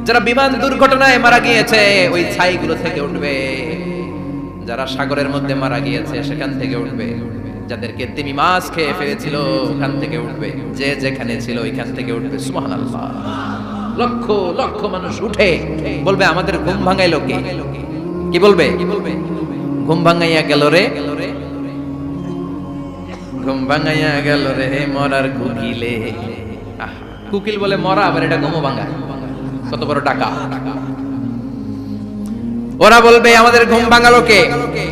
যারা বিমান দুর্ঘটনায় মারা গিয়েছে ওই ছাইগুলো থেকে উঠবে। যারা সাগরের মধ্যে মারা গিয়েছে সেখান থেকে উঠবে। যাদেরকে তিমি মাছ খেয়ে ফেলেছিল ওখান থেকে উঠবে। যে যেখানে ছিল ওইখান থেকে উঠবে। সুবহানাল্লাহ। লক্ষ লক্ষ মানুষ উঠে বলবে আমাদের ঘুম ভাঙাইলো কে? কি বলবে? ঘুম ভাঙাইয়া গেল রে, ঘুম ভাঙাইয়া গেল রে মরার কুকিলে। কুকিল বলে মরা, আবার এটা ঘুমো ভাঙা। কত বড় টাকা। ওরা বলবে আমাদের ঘুম ভাঙালো কে?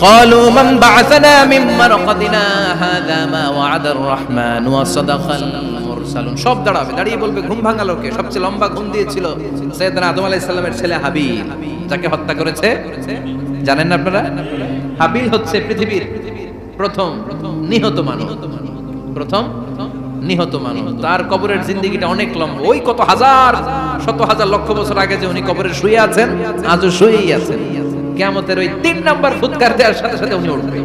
ক্বালু মান বা'আসানা মিন মারকাদিনা হাযা মা ওয়া'আদার রাহমান ওয়া সাদাকাল মুরসালুন। সব দাঁড়াবে, দাঁড়িয়ে বলবে ঘুম ভাঙালো কে? সবচেয়ে লম্বা ঘুম দিয়েছিল সাইয়েদনা আদম আলাইহিস সালামের ছেলে হাবিল, যাকে হত্যা করেছে জানেন না আপনারা? হাবিল হচ্ছে পৃথিবীর প্রথম নিহত মানব। প্রথম নিহত মানব। তার কবরের জিন্দেগিটা অনেক লম্বা। ওই কত হাজার, শত হাজার, লক্ষ বছর আগে যে উনি কবরে শুয়ে আছেন, আজও শুয়েই আছেন। কিয়ামতের ওই 3 নাম্বার ফুৎকার দেওয়ার সাথে সাথে উনি উঠবে।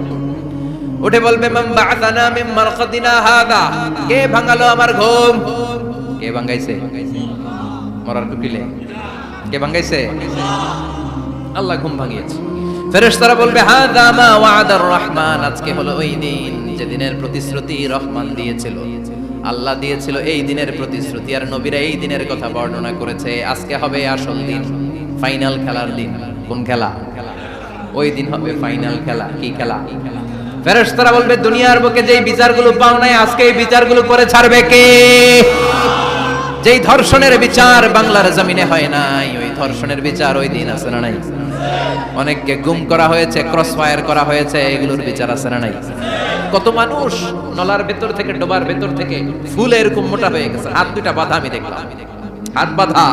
উঠে বলবে মান বা'আসানা মিন মারকাদিনা হাযা। কে ভাঙালো আমার ঘুম? কে ভাঙাইছে? মরার কুকিলে। কে ভাঙাইছে? আল্লাহ ঘুম ভাঙিয়েছে। ফেরেশতারা বলবে হাযা মা ওয়াদার রহমান, আজকে হলো ওই দিন যেদিনের প্রতিশ্রুতি রহমান দিয়েছিল, আল্লাহ দিয়েছিল এই দিনের প্রতিশ্রুতি, আর নবীরা এই দিনের কথা বর্ণনা করেছে। আজকে হবে আসল দিন, ফাইনাল খেলার দিন। কোন খেলা? ওই দিন হবে ফাইনাল খেলা। কি খেলা? ফেরেশতারা বলবে দুনিয়ার বুকে যেই বিচারগুলো পাও নাই, আজকে এই বিচারগুলো করে ছাড়বে কে? যেই ধর্ষণের বিচার বাংলার জমিনে হয় নাই, ওই ধর্ষণের বিচার ওই দিন আছে না নাই? অনেককে গুম করা হয়েছে, ক্রস ফায়ার করা হয়েছে, এগুলোর বিচার আছে না নাই? কত মানুষ নলার ভেতর থেকে, ডোবার ভেতর থেকে ফুলে এরকম মোটা হয়ে গেছে, হাত দুইটা বাঁধা আমি দেখলাম, হাত বাঁধা,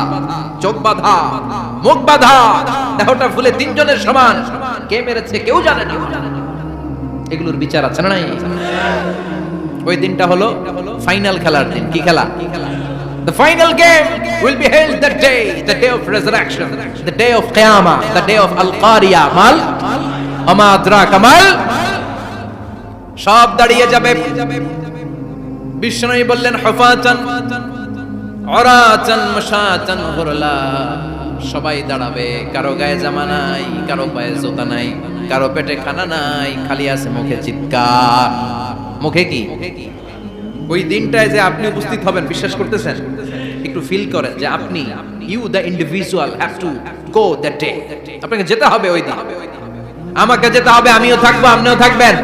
চোখ বাঁধা, মুখ বাঁধা, দেহটা ফুলে তিনজনের সমান। কে মেরেছে কেউ জানে না। এগুলোর বিচার আছে না নাই? ওই দিনটা হলো ফাইনাল খেলার দিন। কি খেলা? The final game will be held that day, the day of resurrection, the day of Qiyamah, the day of Al-Qariya. Mal Ama adraka mal, সব দাঁড়িয়ে যাবে। বিষ্ণু বললেন হুফাতান উরাতান মুশাতান গুরলা, সবাই দাঁড়াবে, কারো গায়ে জামা নাই, কারো পায়ে জুতা নাই, কারো পেটে খানা নাই, খালি আছে মুখে চিৎকার। মুখে কি? ওই দিনটায় যে আপনি উপস্থিত হবেন, বিশ্বাস করতেছেন? একটু ফিল করেন যে আপনি, you the individual have to go that day. আপনাকে যেতে হবে ওই দিন, আমাকে যেতে হবে, আমিও থাকবো, আপনিও থাকবেন,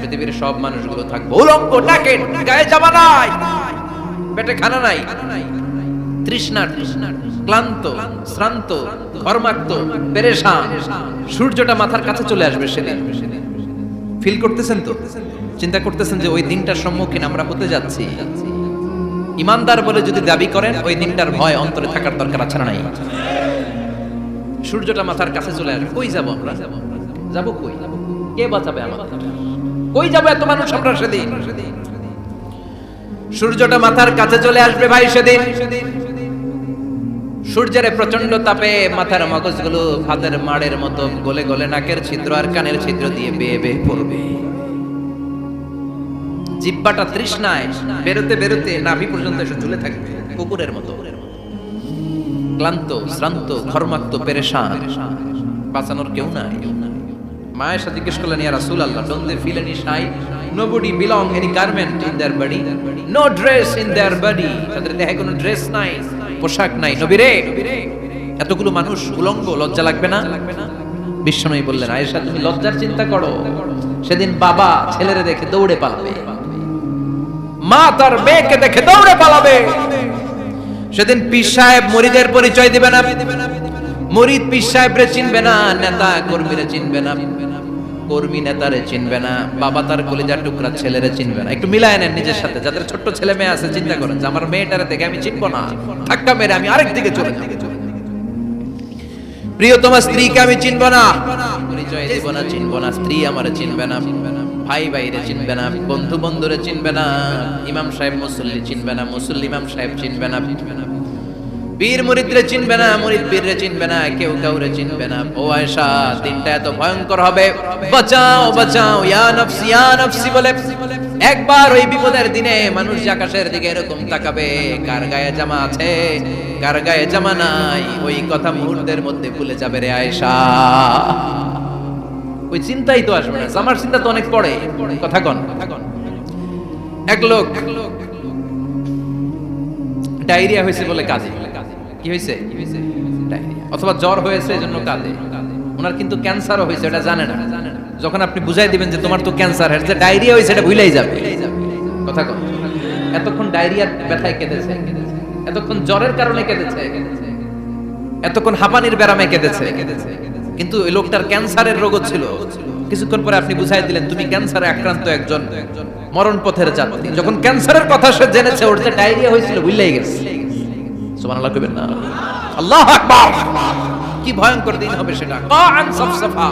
পৃথিবীর সব মানুষগুলো থাকবো। উলঙ্গ, নাকেট, গায়ে জামা নাই, পেটে খানা নাই, তৃষ্ণার, ক্লান্ত, শ্রান্ত, ঘর্মাক্ত, পেরেশান। সূর্যটা মাথার কাছে চলে আসবে সেদিন। ফিল করতেছেন তো? চিন্তা করতেছেন যে ওই দিনটার সম্মুখীন আমরা হতে যাচ্ছি? ইমানদার বলে যদি দাবি করেন, ওই দিনটার ভয় অন্তরে থাকার দরকার আছে না নাই? সূর্যটা মাথার কাছে চলে আসবে, কই যাব আমরা? যাব কই? কে বাঁচাবে আমাদের? কই যাব এত মানুষ আমরা সেদিন? সূর্যটা মাথার কাছে চলে আসবে ভাই সেদিন। সূর্যের প্রচন্ড তাপে মাথার মগজগুলো ভাতের মাড়ের মতো গলে গলে নাকের ছিদ্র আর কানের ছিদ্র দিয়ে বেয়ে বেয়ে পড়বে। জিহ্বাটা তৃষ্ণায় বেরোতে বেরোতে নাভি পর্যন্ত এসে ঝুলে থাকবে কুকুরের মতো, ক্লান্ত, শ্রান্ত, ঘর্মাক্ত, পেরেশান, বাঁচানোর কেউ নাই। মায়ের সাথে জিজ্ঞেস করলেন, ইয়া রাসূলুল্লাহ, don't they feel any shy? Nobody belong any garment in their body, no dress in their body. তাদের দেহে কোনো ড্রেস নাই, পোশাক নাই। নবী রে, এতগুলো মানুষ উলঙ্গ, লজ্জা লাগবে না? বিশ্বনবী বললেন, আয়েশা তুমি লজ্জার চিন্তা করো, সেদিন বাবা ছেলেরে দেখে দৌড়ে পালাবে, মা তার মেয়েকে দেখে দৌড়ে পালাবে। সেদিন পীর সাহেব মুরিদের পরিচয় দিবে না, মুরিদ পীর সাহেবরে চিনবে না, নেতা কর্মীরে চিনবে না, কর্মী নেতারে চিনবে না, বাবা তার কলিজার টুকরা ছেলেরে চিনবে না। একটু মিলায় নেন নিজের সাথে। যাদের ছোট্ট ছেলে মেয়ে আছে, চিন্তা করেন যে আমার মেয়েটারে দেখে আমি চিনবো না, ধাক্কা মেরে আমি আরেক দিকে চলে যাব। প্রিয়তমা স্ত্রীকে আমি চিনবো না, পরিচয় দেব না, চিনবো না। স্ত্রী আমারে চিনবে না, ভাই ভাইরে চিনবে না, বন্ধু বন্ধুরে চিনবে না, ইমাম সাহেব মুসল্লি চিনবে না, মুসল্লি ইমাম সাহেব চিনবে না, পীর মুরিদরে চিনবে না, মুরিদ পীররে চিনবে না, কেউ কাউরে চিনবে না। ও আয়েশা, দিনটা এত ভয়ঙ্কর হবে, বাঁচাও বাঁচাও, ইয়া নফসি বলে একবার ওই বিপদের দিনে মানুষ আকাশের দিকে এরকম তাকাবে, কার গায়ে জামা আছে, কার গায়ে জামা নাই, ওই কথা মুহূর্তের মধ্যে ভুলে যাবে রে আয়েশা। ওই চিন্তাই তো আসবে না, জামার চিন্তা তো অনেক পড়ে। কথা কন। এক লোক ডায়রিয়া হয়েছে বলে কাজে, কি হয়েছে? ডায়রিয়া, অথবা জ্বর হয়েছে এজন্য কাঁদে। ওনার কিন্তু ক্যান্সারও হয়েছে, এটা জানে না। যখন আপনি বুঝাই দিবেন যে তোমার তো ক্যান্সার, যে ডায়রিয়া হয়েছে এটা ভুলেই যাবে। কথা কন। এতক্ষণ ডায়রিয়ার ব্যথায় কেঁদেছে, এতক্ষণ জ্বরের কারণে কেঁদেছে, এতক্ষণ হাঁপানির ব্যারামে কেঁদেছে, কিন্তু ওই লোকটার ক্যান্সারের রোগও ছিল। কিছুক্ষণ পরে আপনি বুঝাই দিলেন তুমি ক্যান্সারে আক্রান্ত একজন মরণ পথের যাত্রী। যখন ক্যান্সারের কথা সে জেনেছে, ওর যে ডায়রিয়া হয়েছিল ভুলেই গেছে। সুবহানাল্লাহ কইবেন না? আল্লাহু আকবার। কি ভয়ঙ্কর দিন হবে সেটা। কাআন সাফসাফা,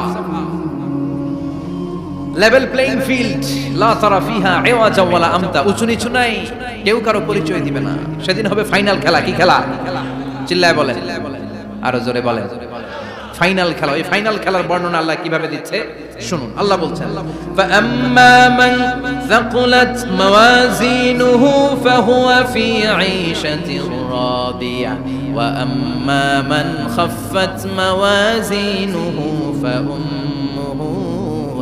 লেভেল প্লেইং ফিল্ড, লা তারা ফিহা ইওয়াজা ওয়ালা আমতা, উঁচু নিচু নাই, কেউ কারো পরিচয় দিবে না। সেদিন হবে ফাইনাল খেলা। কি খেলা? চিল্লায় বলেন, আরো জোরে বলেন। ফাইনাল খেলা। ওই ফাইনাল খেলার বর্ণনা আল্লাহ কিভাবে দিচ্ছে শুনুন। আল্লাহ বলছেন, ফাআম্মা মান সাকুলাত মাওয়াজিনুহু ফাহুয়া ফি ঈশাতির রাদিয়া وأما من خفت موازينه فأمه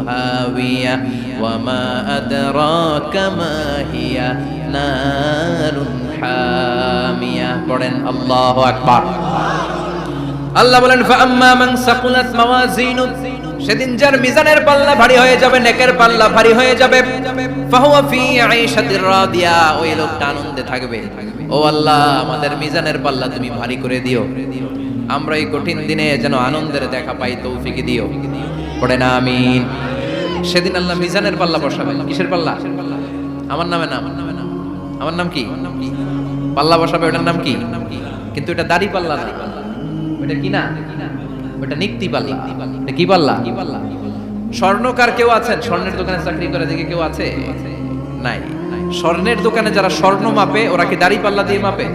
هاوية وما أدراك ما هي نار حامية পড়েন আল্লাহু আকবার আল্লাহ বলেন ফাআম্মা মান সাকুলাত মাওয়াজিনু সেদিন যার মিজানের পাল্লা ভারী হয়ে যাবে নেকের পাল্লা ভারী হয়ে যাবে ফাহুয়া ফি আইশাতির রাদিয়া ওই লোকটা আনন্দে থাকবে ও আল্লাহ আমাদের মিজানের পাল্লা তুমি ভারী করে দিও আমরা এই কঠিন দিনে যেন আনন্দের দেখা পাই তৌফিক দিও পড়েন আমিন সেদিন আল্লাহ মিজানের পাল্লা বসাবেন কিসের পাল্লা আমার নামে না আমার নাম কি পাল্লা বসাবে ওটার নাম কি কিন্তু এটা দাড়ি পাল্লা না ওটা কি না ওটা নিক্তি পাল্লা এটা কি পাল্লা স্বর্ণকার কেউ আছেন স্বর্ণের দোকানে চাকরি করে দেখে কেউ আছে নাই স্বর্ণের দোকানে যারা স্বর্ণ মাপে ওরা কি দাড়ি পাল্লা দিয়ে মাপে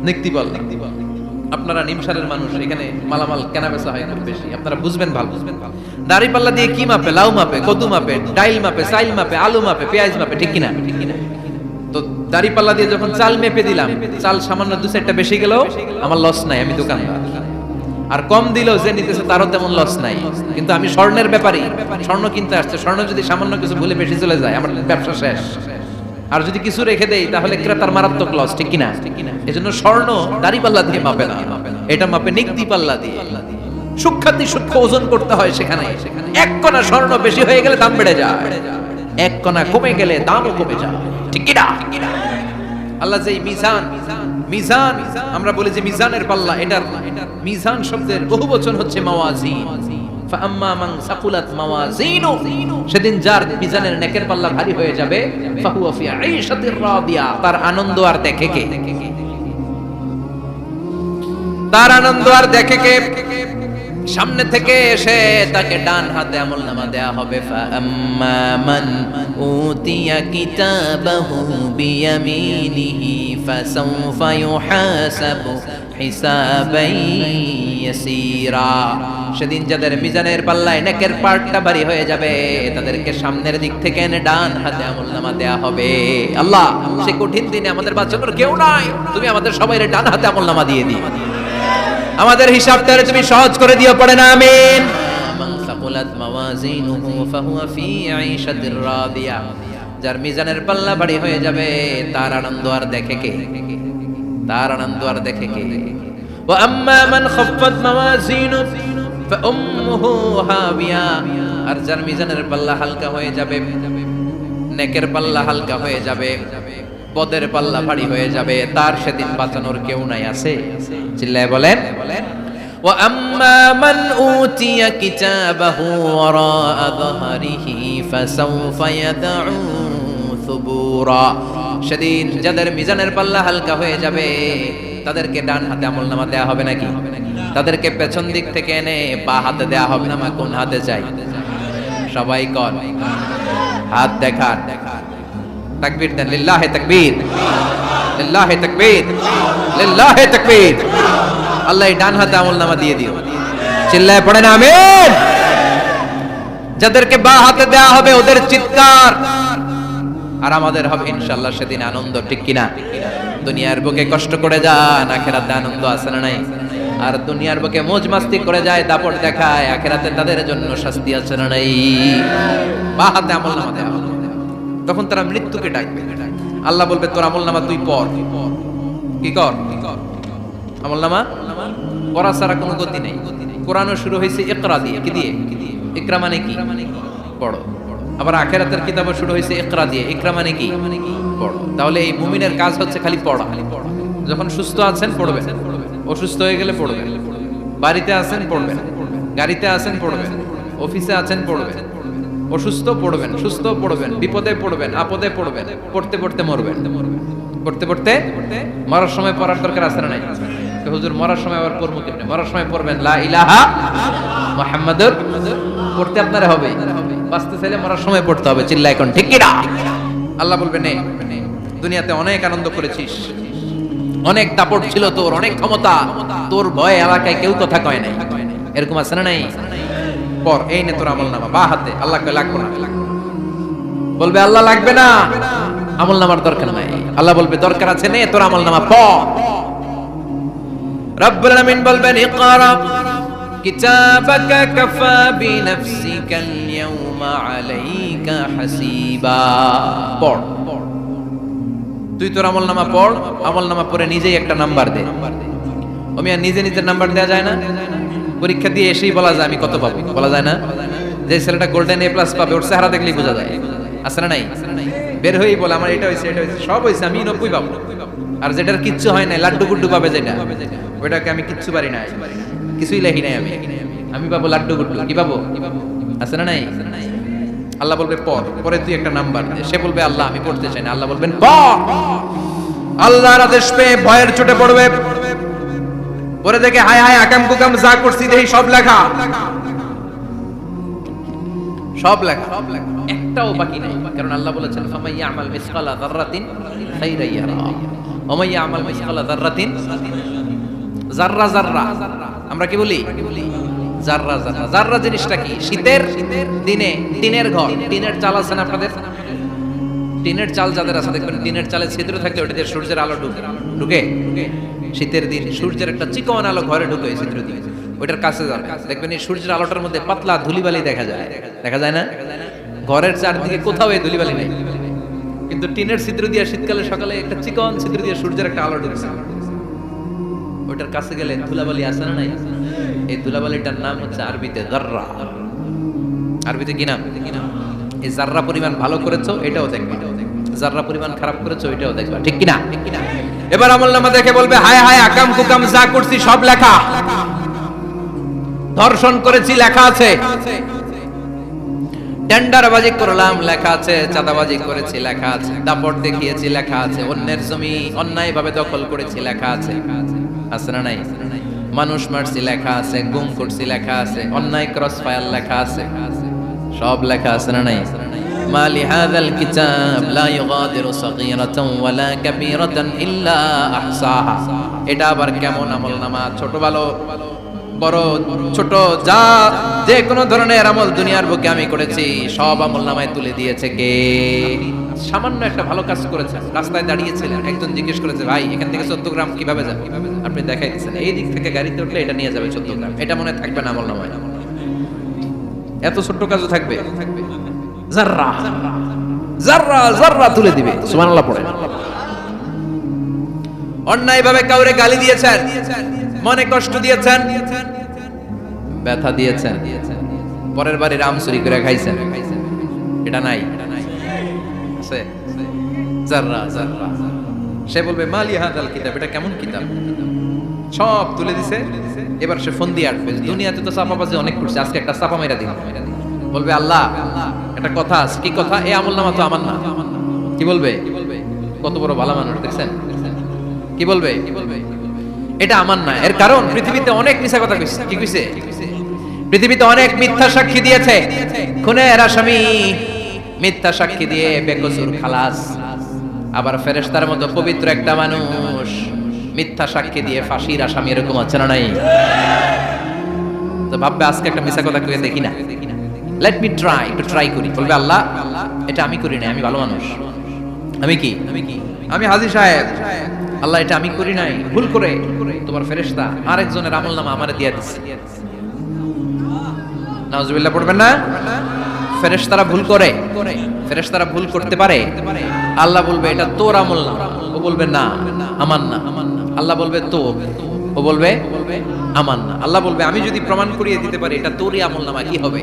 নিক্তি পাল্লা আপনারা নিমসারের মানুষ এখানে মালামাল কেনা বেচা হয় খুব বেশি আপনারা বুঝবেন ভালো দাড়ি পাল্লা দিয়ে কি মাপে লাউ মাপে কদু মাপে ডাইল মাপে চাইল মাপে আলু মাপে পেঁয়াজ মাপে ঠিক কিনা তো দাড়ি পাল্লা দিয়ে যখন চাল মেপে দিলাম চাল সামান্য দু চারটা বেশি গেল আমার লস নাই আমি দোকানদার আর কম দিলেও যে নিতেছে তারও তেমন লস নাই কিন্তু আমি স্বর্ণের ব্যাপারী স্বর্ণ কিনতে আসছে স্বর্ণ যদি সামান্য কিছু ভুলে বেশি চলে যায় আমার ব্যবসা শেষ আর যদি কিছু রেখে দেই তাহলে ক্রেতার মারাত্মক লস ঠিক কিনা এজন্য স্বর্ণ দাড়ি পাল্লা দিয়ে মাপে না এটা মাপে নিক্তি পাল্লা দিয়ে সূক্ষ্মাতি সূক্ষ্ম ওজন করতে হয় সেখানে এক কণা স্বর্ণ বেশি হয়ে গেলে দাম বেড়ে যায় এক কণা কমে গেলে দামও কমে যায় ঠিক কিনা আল্লাহ যে মিজান মিজান আমরা বলি যে মিজানের পাল্লা এটার মিজান শব্দের বহুবচন হচ্ছে মাওয়াজিন ফাআম্মা মান সাকুলাত মাওয়াজিনু সেদিন যার মিজানের নেকের পাল্লা ভারী হয়ে যাবে ফাহুয়া ফি আইশাতির রাদিয়া তার আনন্দ আর দেখে কে তার আনন্দ আর দেখে কে সামনে থেকে এসে তাকে ডান হাতে আমলনামা দেয়া হবে ফাআম্মা মান উতিয়া কিতাবাহু বিয়ামিনিহি ফাসাউফা ইউহাসাবু হিসাবান ইয়াসীরা সেদিন যাদের মিজানের পাল্লায় নেকের পাটটা ভারী হয়ে যাবে তাদেরকে সামনের দিক থেকে এনে ডান হাতে আমলনামা দেয়া হবে আল্লাহ সেই কঠিন দিনে আমাদের বাঁচানোর কেউ নাই তুমি আমাদের সবাইরে ডান হাতে আমলনামা দিয়ে দিও আমাদের হিসাবটা তুমি সহজ করে দিও পড়ে না আমিন মান সাকুলাত মাওয়াজিনুহু ফাহুয়া ফি আইশাতির রাদিয়া যার মিজানের পাল্লা ভারী হয়ে যাবে তার আনন্দ আর দেখে কে তার আনন্দ আর দেখে কে ওয়া আম্মা মান খাফফাত মাওয়াজিনু ফাউম্মুহু হাবিয়া আর যার মিজানের পাল্লা হালকা হয়ে যাবে নেকের পাল্লা হালকা হয়ে যাবে পদের পাল্লা ভারী হয়ে যাবে তার সেদিন বাঁচানোর কেউ নাই আছে চিল্লায় বলেন ওয়া আম্মা মান উতিয়া কিতাবাহু ওয়ারা যহরিহি ফাসাউফা ইয়াদউ সুবুরা সেদিন যাদের মিজানের পাল্লা হালকা হয়ে যাবে তাদেরকে ডান হাতে আমলনামা দেয়া হবে নাকি তাদেরকে পেছন দিক থেকে এনে বা হাতে দেয়া হবে না কোন হাতে চাই সবাই কোন হাত দেখান তাকবীর দেন লিল্লাহি তাকবীর লিল্লাহি তাকবীর লিল্লাহি তাকবীর আল্লাহ ডান হাতে আমলনামা দিয়ে দিও চিল্লায় পড়েন আমিন যাদেরকে বা হাতে দেয়া হবে ওদের চিৎকার আর আমাদের হবে ইনশাআল্লাহ সেদিন আনন্দ ঠিক কিনা দুনিয়ার বুকে কষ্ট করে যান আখিরাতে আনন্দ আছে না নাই আর দুনিয়ার বুকে মौज মাস্তি করে যায় দাপট দেখায় আখিরাতে তাদের জন্য শাস্তি আছে না নাই বা হাতে আমলনামা দেয়া হবে তখন তারা মৃত্যুকে ডাকবে আল্লাহ বলবে তোর আমলনামা তুই পড় কি কর আমলনামা পড়া ছাড়া কোনো গতি নেই কোরআনও শুরু হয়েছে ইকরা দিয়ে কি দিয়ে ইকরা মানে কি পড়ো আবার আখিরাতের কিতাবও শুরু হয়েছে ইকরা দিয়ে ইকরা মানে কি পড়ো তাহলে এই মুমিনের কাজ হচ্ছে খালি পড়া যখন সুস্থ আছেন পড়বেন অসুস্থ হয়ে গেলে পড়বেন বাড়িতে আছেন পড়বেন গাড়িতে আছেন পড়বেন অফিসে আছেন পড়বেন অসুস্থ পড়বেন সুস্থ পড়বেন বিপদে পড়বেন আপদে পড়বেন পড়তে পড়তে মরবেন পড়তে পড়তে মরার সময় পড়ার দরকার আছে না নাই হুজুর মরার সময় আবার পড়বো কেমনে মরার সময় পড়বেন লা ইলাহা মুহাম্মাদুর পড়তে আপনারা হবে বাঁচতে চাইলে মরার সময় পড়তে হবে চিল্লা এখন ঠিক কি না আল্লাহ বলবে নে দুনিয়াতে অনেক আনন্দ করেছিস অনেক দাপট ছিল তোর অনেক ক্ষমতা তোর ভয়ে এলাকায় কেউ কথা কয় নাই এরকম আছে না নাই পর এই নে তোর আমলনামা বা হাতে আল্লাহ কয় লাগবে না বলবে আল্লাহ লাগবে না আমলনামার দরকার নাই আল্লাহ বলবে দরকার আছে নে তোর আমলনামা পড় রব্বুল আলামিন বলবেন ইকরা কিতাবাকা কাফা বিনাফসিকাল ইয়াউমা আলাইকা হাসিবা। পড়, তুই তোর আমলনামা পড়, আমলনামা পড়ে নিজেই একটা নাম্বার দে। আমি আর নিজে নিজের নাম্বার দেওয়া যায় না? পরীক্ষা দিয়ে এসেই বলা যায় আমি কত পাবো, বলা যায় না? যে ছেলেটা গোল্ডেন এ প্লাস পাবে ওর চেহারা দেখলেই বোঝা যায়, আছে না নাই? বের হয়েই বলে আমার এটা হয়েছে, এটা হয়েছে, সব হয়েছে, আমি 90 পাবো। আর যেটার কিচ্ছু হয় না, লাড্ডু গুড্ডু পাবে যেটা, ওইটাকে আমি কিচ্ছু পারি না, কিছুই লেখি নাই আমি পাবো লাড্ডু গুড্ডু। কি পাবো? আছে না নাই? আল্লাহ বলবে পড়, পরে তুই একটা নাম্বার দে। সে বলবে আল্লাহ আমি পড়তে চাই না। আল্লাহ বলবেন পড়। আল্লাহর আদেশ পেয়ে ভয়ের চোটে পড়বে, পরে দেখে হায় হায় আকাম কুকাম যা করছি দেখি সব লেখা, সব লেখা, একটাও বাকি নাই। কারণ আল্লাহ বলেছেন ফামাই ইয়ামাল মিসকালা যাররাতিন খাইরান ইয়ারা ওয়া মাই ইয়ামাল মিসকালা যাররাতিন, যাররা যাররা আমরা কি বলি? যাররা যাররা। যাররা জিনিসটা কি? শীতের দিনে টিনের ঘর, টিনের চাল আছে না আপনাদের? টিনের চাল যাদের আছে দেখবেন টিনের চালে ছিদ্র থাকলে ওটা দিয়ে সূর্যের আলো ঢুকে। শীতের দিন সূর্যের একটা চিকন আলো ঘরে ঢুকে ছিদ্র দিয়ে, ওইটার কাছে যাবে দেখবেন এই সূর্যের আলোটার মধ্যে পাতলা ধুলিবালি দেখা যায়, দেখা যায় না? ঘরের চারদিকে কোথাও এই ধুলিবালি নেই, কিন্তু টিনের ছিদ্র দিয়ে শীতকালে সকালে একটা চিকন ছিদ্র দিয়ে সূর্যের একটা আলো ঢুকছে, ওইটার কাছে গেলে ধুলাবালি আছে না নাই? এই ধুলাবালিটার নাম হচ্ছে আরবিতে যাররা। আরবিতে কি নাম? এই যাররা পরিমাণ ভালো করেছো এটাও দেখবা, যাররা পরিমাণ খারাপ করেছো এটাও দেখবা, ঠিক কি না? এবার আমলনামা দেখে বলবে হায় হায় আকাম কুকাম যা করছি সব লেখা, ধর্ষণ করেছি লেখা আছে, টেন্ডারবাজি করলাম লেখা আছে, চাঁদাবাজি করেছি লেখা আছে, দাপট দেখিয়েছি লেখা আছে, অন্যের জমি অন্যায়ভাবে দখল করেছি লেখা আছে, আছে না নাই? মানুষ মারছি লেখা আছে, গুম করছি লেখা আছে, অন্যায় ক্রস ফায়ার লেখা আছে, সব লেখা আছে না নাই? মালি হাযাল কিতাব লা ইউগাদিরু সাগীরাতান ওয়ালা কাবীরাতান ইল্লা আহসাহা। এটা আবার কেমন আমলনামা? ছোট ভালো বড় ছোট যা যে কোনো ধরনের আমল দুনিয়ার বুকে আমি করেছি সব আমলনামায় তুলে দিয়েছে কে? সামান্য একটা ভালো কাজ করেছেন, রাস্তায় দাঁড়িয়েছিলেন, একজন জিজ্ঞেস করেছে ভাই এখান থেকে 14 গ্রাম কিভাবে যাবে? আপনি দেখাই দিচ্ছেন এই দিক থেকে গাড়িতে উঠলে এটা নিয়ে যাবে 14 গ্রাম, এটা মনে থাকবে না আমলনামায়? এত ছোট্ট কাজও থাকবে? যাররা যাররা যাররা তুলে দিবে। সুবহানাল্লাহ পড়ে। অন্যায়ভাবে কাউরে গালি দিয়েছেন, মনে কষ্ট দিয়েছেন, ব্যথা দিয়েছেন, পরের বাড়ির আম চুরি করে খাইছেন, এটা নাই? আছে যাররা যাররা। সে বলবে মালি হাযাল কিতাব, এটা কেমন কিতাব? সব তুলে দিছে। এবার সে ফোন দিয়ে আসবে, দুনিয়াতে তো চাপাবাজি অনেক করছে, আজকে একটা চাপা মেরা দিন। বলবে আল্লাহ একটা কথা আছে। কি কথা? এই আমলনামা তো আমার না। কি বলবে? কত বড় ভালো মানুষ দেখছেন? কি বলবে? এটা আমার না। এর কারণ পৃথিবীতে অনেক মিথ্যা কথা কইছে। কি কইছে? পৃথিবীতে অনেক মিথ্যা সাক্ষী দিয়েছে, খুনের আসামি মিথ্যা সাক্ষী দিয়ে বেকসুর খালাস। আবার ফেরেশতার মতো পবিত্র একটা মানুষ মিথ্যা সাক্ষী দিয়ে ফাঁসির আসামি, এরকম আছে না নাই? তো ভাববে আজকে একটা মিথ্যা কথা কইয়ে দেখি না, লেট মি ট্রাই, একটু ট্রাই করি। বলবে আল্লাহ এটা আমি করি নাই, আমি ভালো মানুষ, আমি কি আমি হাজী সাহেব, আল্লাহ এটা আমি করি নাই, ভুল করে তোমার ফেরেশতা আরেকজনের আমলনামা আমারে দিয়ে দিছে। নাউজুবিল্লাহ পড়বেন না? ফেরেশতারা ভুল করে, ফেরেশতারা ভুল করতে পারে। আল্লাহ বলবে এটা তোর আমলনামা, ও বলবে না আমার না। আল্লাহ বলবে তো, ও বলবে আমার না। আল্লাহ বলবে আমি যদি প্রমাণ করিয়ে দিতে পারি এটা তোরই আমলনামা, কি হবে?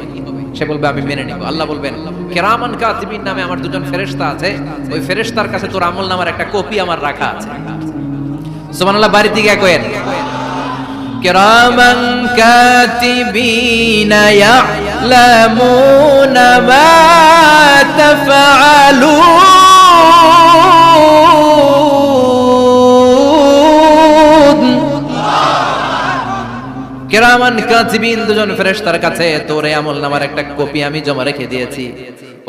সে বলবে আমি মেনে নিব। আল্লাহ বলবেন কিরামান কাতিবিন নামে আমার দুজন ফেরেশতা আছে, ওই ফেরেশতার কাছে তোর আমলনামার একটা কপি আমার রাখা আছে। সুবহানাল্লাহ। বাড়ি থেকে কয়েন কিরামান কাতিবিন ইয়ালামুনা মা তাফআলুন। কিরামান কাতিবিন দুজন ফেরেশতার কাছে তোর আমলনামার একটা কপি আমি জমা রেখে দিয়েছি।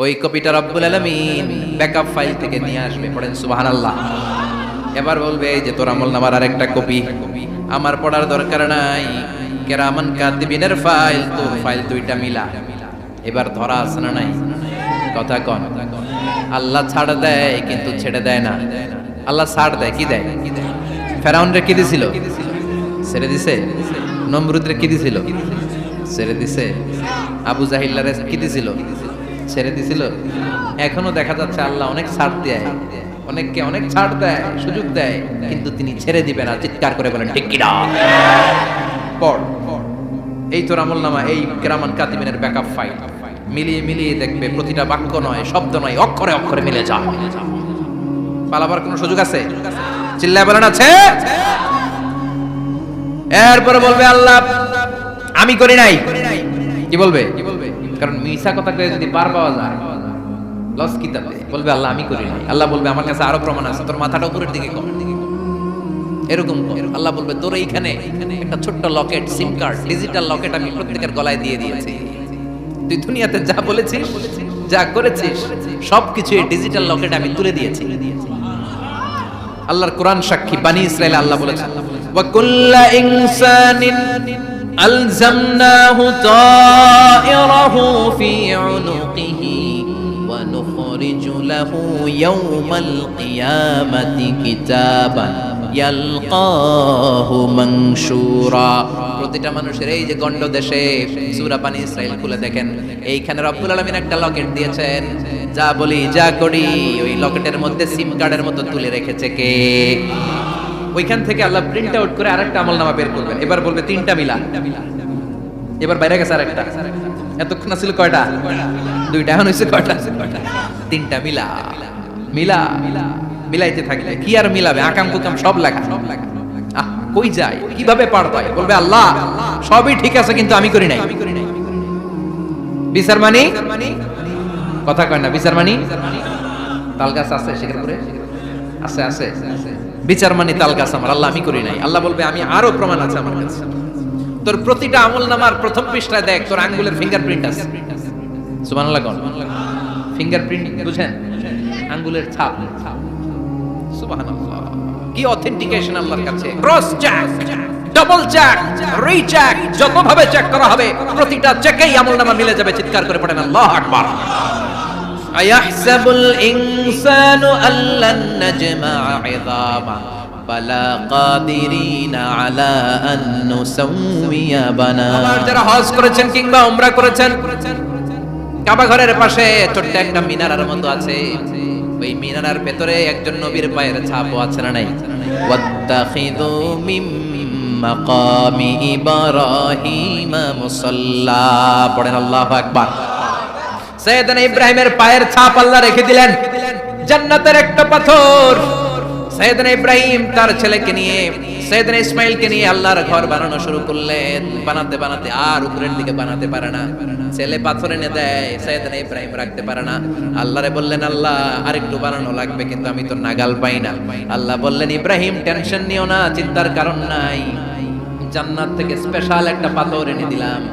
ওই কপিটা রব্বুল আলামিন ব্যাকআপ ফাইল থেকে নিয়ে আসবে। পড়েন সুবহানাল্লাহ। এবার বলবে এই যে তোর আমলনামার আরেকটা কপি, আমার পড়ার দরকার নাই, কিরামান কাতিবিনের ফাইল তোর ফাইল দুইটা মিলা। এবার ধরা আছে না নাই? কথা কন। আল্লাহ ছাড় দেয় কিন্তু ছেড়ে দেয় না। আল্লাহ ছাড় দেয়, কি দেয়? ফেরাউনরে কি দিছিল? ছেড়ে দিছে? নমরুদরে কি দিছিল? ছেড়ে দিছে। আবু জাহিল্লারে কি দিছিল? ছেড়ে দিছিল। এখনো দেখা যাচ্ছে আল্লাহ অনেক ছাড় দেয়, অনেককে অনেক ছাড় দেয়, সুযোগ দেয়, কিন্তু তিনি ছেড়ে দিবেন না। চিৎকার করে বলেন ঠিক কিনা? পড়, এই তোর আমলনামা, এই কিরামান কাতিবিনের ব্যাকআপ ফাইল মিলিয়ে মিলিয়ে দেখবে প্রতিটা বাক্য নয়, শব্দ নয়, অক্ষরে অক্ষরে মিলে যায়। পালাবার কোনো সুযোগ আছে? চিল্লায় বলেন আছে? এরপরে বলবে আল্লাহ আমি করি নাই। কি বলবে? কারণ মিছা কথা কয়ে যদি পার পাওয়া যায় লস কি তাতে? বলবে আল্লাহ আমি করি নাই। আল্লাহ বলবে আমার কাছে আরো প্রমাণ আছে, তোর মাথাটা উপরের দিকে কর, এরকম কর। আল্লাহ বলবে তোর এইখানে একটা ছোট্ট লকেট, সিম কার্ড, ডিজিটাল লকেট আমি প্রত্যেকের গলায় দিয়ে দিয়েছি। তুই দুনিয়াতে যা বলেছিস, যা করেছিস, সবকিছু এই ডিজিটাল লকেট আমি তুলে দিয়েছি। আল্লাহর কোরআন সাক্ষী, বানি ইসরাইল আল্লাহ বলেছেন ওয়া কুল্লা ইনসানিন আলজামনাহু তায়রাহু ফি উনুকিহি ওয়া নুখরিজু লাহু ইয়াওমাল কিয়ামাতি কিতাবান ইয়ালকাহু মানশুরা। প্রতিটা মানুষের এই যে গন্ড দেশে সূরা বানি ইসরাইল খুলে দেখেন, এইখানে রব্বুল আলামিন একটা লকেট দিয়েছেন। যা বলি যা করি ওই লকেটের মধ্যে সিম কার্ডের মতো তুলে রেখেছে কে? ওইখান থেকে আল্লাহ প্রিন্ট আউট করে আরেকটা আমলনামা বের করবেন। এবার বলবে তিনটা মিলা। এবার বাইরে গেছে আরেকটা। এতক্ষণ ছিল কয়টা? দুইটা। এখন হইছে কয়টা? তিনটা মিলা। মিলা মিলাইতে থাকলে কি আর মিলাবে? আকাম কুকাম সব লেখা। আহ কই যায়, কিভাবে পার পায়? বলবে আল্লাহ সবই ঠিক আছে কিন্তু আমি করি নাই। বিচার মানি কথা কয় না, বিচার মানি তাল গাছ আছে শিকারপুরে, আছে আছে বিচার মানি তাল গাছ আমার। আল্লাহ আমি করি নাই। আল্লাহ বলবে আমি আরো প্রমাণ আছে আমার কাছে। তোর প্রতিটা আমলনামার প্রথম পৃষ্ঠায় দেখ তোর আঙ্গুলের ফিঙ্গারপ্রিন্ট আছে। সুবহানাল্লাহ কোন ফিঙ্গারপ্রিন্ট বুঝেন? আঙ্গুলের ছাপ। সুবহানাল্লাহ কি অথেন্টিকেশন আল্লাহর কাছে। Cross check, double check, recheck, যত ভাবে চেক করা হবে প্রতিটা চেকেই আমলনামা মিলে যাবে। চিৎকার করে পড়েন আল্লাহু আকবার। আয়াহসাবুল ইনসানু আল্লান নাজমা'a 'ইযামা বালা কাদিরিনা আলা আন নুসাউইয়া বানা। আবার যারা হজ করেছেন কিংবা উমরা করেছেন, কাবা ঘরের পাশে ছোট্ট একটা মিনারের মতো আছে। ওই মিনারের ভেতরে একজন নবীর পায়ের ছাপও আছে না নাই? ওয়াত্তাখিযু মিম মাকামি ইব্রাহিম মুসাল্লা। পড়েন আল্লাহু আকবার। সাইয়েদনা ইব্রাহিমের পায়ের ছাপ আল্লাহ রেখে দিলেন জান্নাতের একটা পাথর। সাইয়েদনা ইব্রাহিম তার ছেলেকে নিয়ে, সাইয়েদনা ইসমাইলকে নিয়ে আল্লাহর ঘর বানানো শুরু করলেন। বানাতে বানাতে আর উপরের দিকে বানাতে পারে না, ছেলে পাথর এনে দেয়, সাইয়েদনা ইব্রাহিম রাখতে পারে না। আল্লাহরে বললেন আল্লাহ আরেকটু বানানো লাগবে কিন্তু আমি তো নাগাল পাই না। আল্লাহ বললেন ইব্রাহিম টেনশন নিও না, চিন্তার কারণ নাই, জান্নাত থেকে স্পেশাল একটা পাথর এনে দিলাম।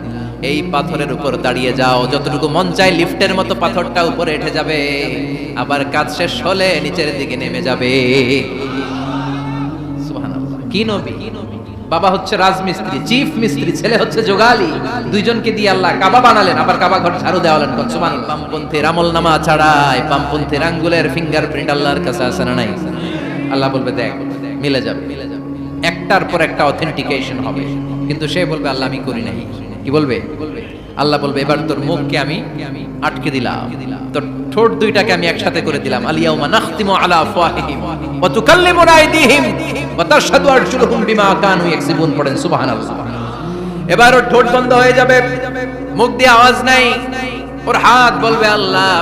এই পাথরের উপর দাঁড়িয়ে যাও, যতটুকু মন চায় লিফটের মতো পাথরটা উপরে উঠে যাবে, আবার কাজ শেষ হলে নিচের দিকে নেমে যাবে। সুবহানাল্লাহ। কি নবী? বাবা হচ্ছে রাজমিস্ত্রি, চিফ মিস্ত্রি, ছেলে হচ্ছে যোগালী। দুইজনকে দিয়ে আল্লাহ কাবা বানালেন, আবার কাবা ঘর ঝাড়ু দেওয়ালেন। সুবহানাল্লাহ। বামপন্থীর আমলনামা ছাড়াই বামপন্থীর আঙ্গুলের ফিঙ্গারপ্রিন্ট আল্লাহর কাছে আছে না নাই? আল্লাহ বলবে দেখ মিলে যাবে, একটার পর একটা অথেন্টিকেশন হবে, কিন্তু সে বলবে আল্লাহ আমি করি নাই। কি বলবে? আল্লাহ বলবে এবার তোর মুখকে আমি আটকে দিলাম, তোর ঠোঁট দুইটাকে আমি একসাথে করে দিলাম। আলিয়াউমা নাখতিমু আলা আফওয়াহিহিম ওয়া তুকাল্লিমুনা আইদিহিম ওয়া তাশহাদু আরজুলুহুম বিমা কানু ইয়াকসিবুন। পড়েন সুবহানাল্লাহ। এবার ওর ঠোঁট বন্ধ হয়ে যাবে, মুখ দিয়ে আওয়াজ নাই। ওর হাত বলবে আল্লাহ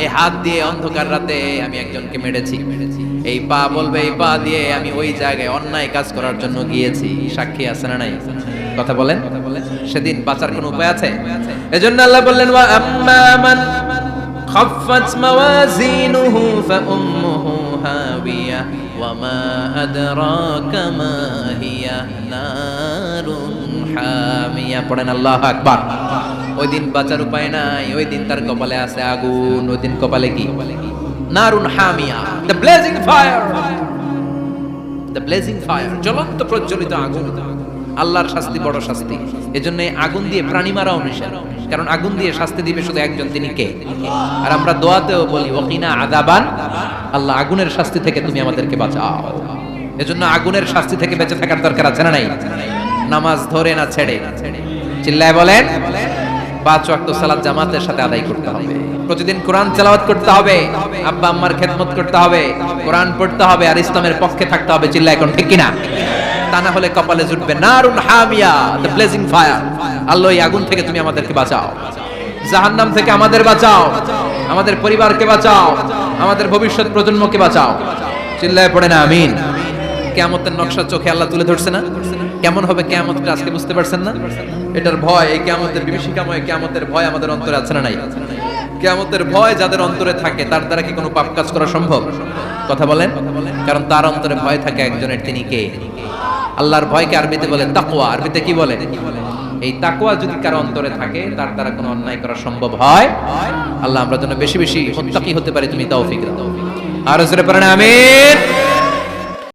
এই হাত দিয়ে অন্ধকার রাতে আমি একজনকে মেরেছি। এই পা বলবে এই পা দিয়ে আমি ওই জায়গায় অন্যায় কাজ করার জন্য গিয়েছি। সাক্ষী আছে না নাই? কথা বলেন। সেদিন বাঁচার কোনো উপায় আছে? এজন্য আল্লাহ বললেন ওয়া আম্মা মান খাফফাত মাওয়াজিনুহু ফাউম্মুহু হাবিয়া ওয়া মা আদরাকা মা হিয়া নারুন হামিয়া। পড়েন আল্লাহু আকবার। ওই দিন বাঁচার উপায় নাই, ওই দিন তার কপালে আছে আগুন। ওই দিন কপালে কি? নারুন হামিয়া, the blazing fire, the blazing fire, জ্বলন্ত প্রজ্বলিত আগুন। আল্লাহর শাস্তি বড় শাস্তি। এজন্য আগুন দিয়ে প্রাণী মারাও নিষেধ, কারণ আগুন দিয়ে শাস্তি দিবে শুধু একজন, তিনি কে? আর আমরা দোয়াতেও বলি ওয়াকিনা আযাবান, আল্লাহ আগুনের শাস্তি থেকে তুমি আমাদেরকে বাঁচাও। এজন্য আগুনের শাস্তি থেকে বেঁচে থাকার দরকার আছে না নাই? নামাজ ধরে না ছেড়ে, চিল্লায় বলেন। 5 ওয়াক্ত সালাত জামাতের সাথে আদায় করতে হবে, প্রতিদিন কোরআন তেলাওয়াত করতে হবে, আব্বা আম্মার খেদমত করতে হবে, কোরআন পড়তে হবে, আর ইসলামের পক্ষে থাকতে হবে। চিল্লায় এখন ঠিক কিনা? তা না হলে কপালে জুটবে নারুন হামিয়া, দ্য ব্লেজিং ফায়ার। আল্লাহ এই আগুন থেকে তুমি আমাদেরকে বাঁচাও, জাহান্নাম থেকে আমাদের বাঁচাও, আমাদের পরিবারকে বাঁচাও, আমাদের ভবিষ্যৎ প্রজন্মকে বাঁচাও। চিল্লায় পড়ে না আমিন। কিয়ামতের নকশা চোখে আল্লাহ তুলে ধরছে না? কেমন হবে কিয়ামতটা আজকে বুঝতে পারছেন না? এটার ভয়, এই কিয়ামতের বিভীষিকাময় কিয়ামতের ভয় আমাদের অন্তরে আছে না নাই? কিয়ামতের ভয় যাদের অন্তরে থাকে তার দ্বারা কি কোনো পাপ কাজ করা সম্ভব? কথা বলেন। কারণ তার অন্তরে ভয় থাকে একজনের, তিনি কে? আল্লাহর ভয়কে আরবিতে বলে তাকওয়া। আরবিতে কি বলে? এই তাকওয়া যদি কারো অন্তরে থাকে তার দ্বারা কোনো অন্যায় করা সম্ভব হয়। আল্লাহ আমরা যেন বেশি বেশি মুত্তাকি হতে পারি, তুমি তৌফিক দাও। আর জোরে পড়েন আমিন।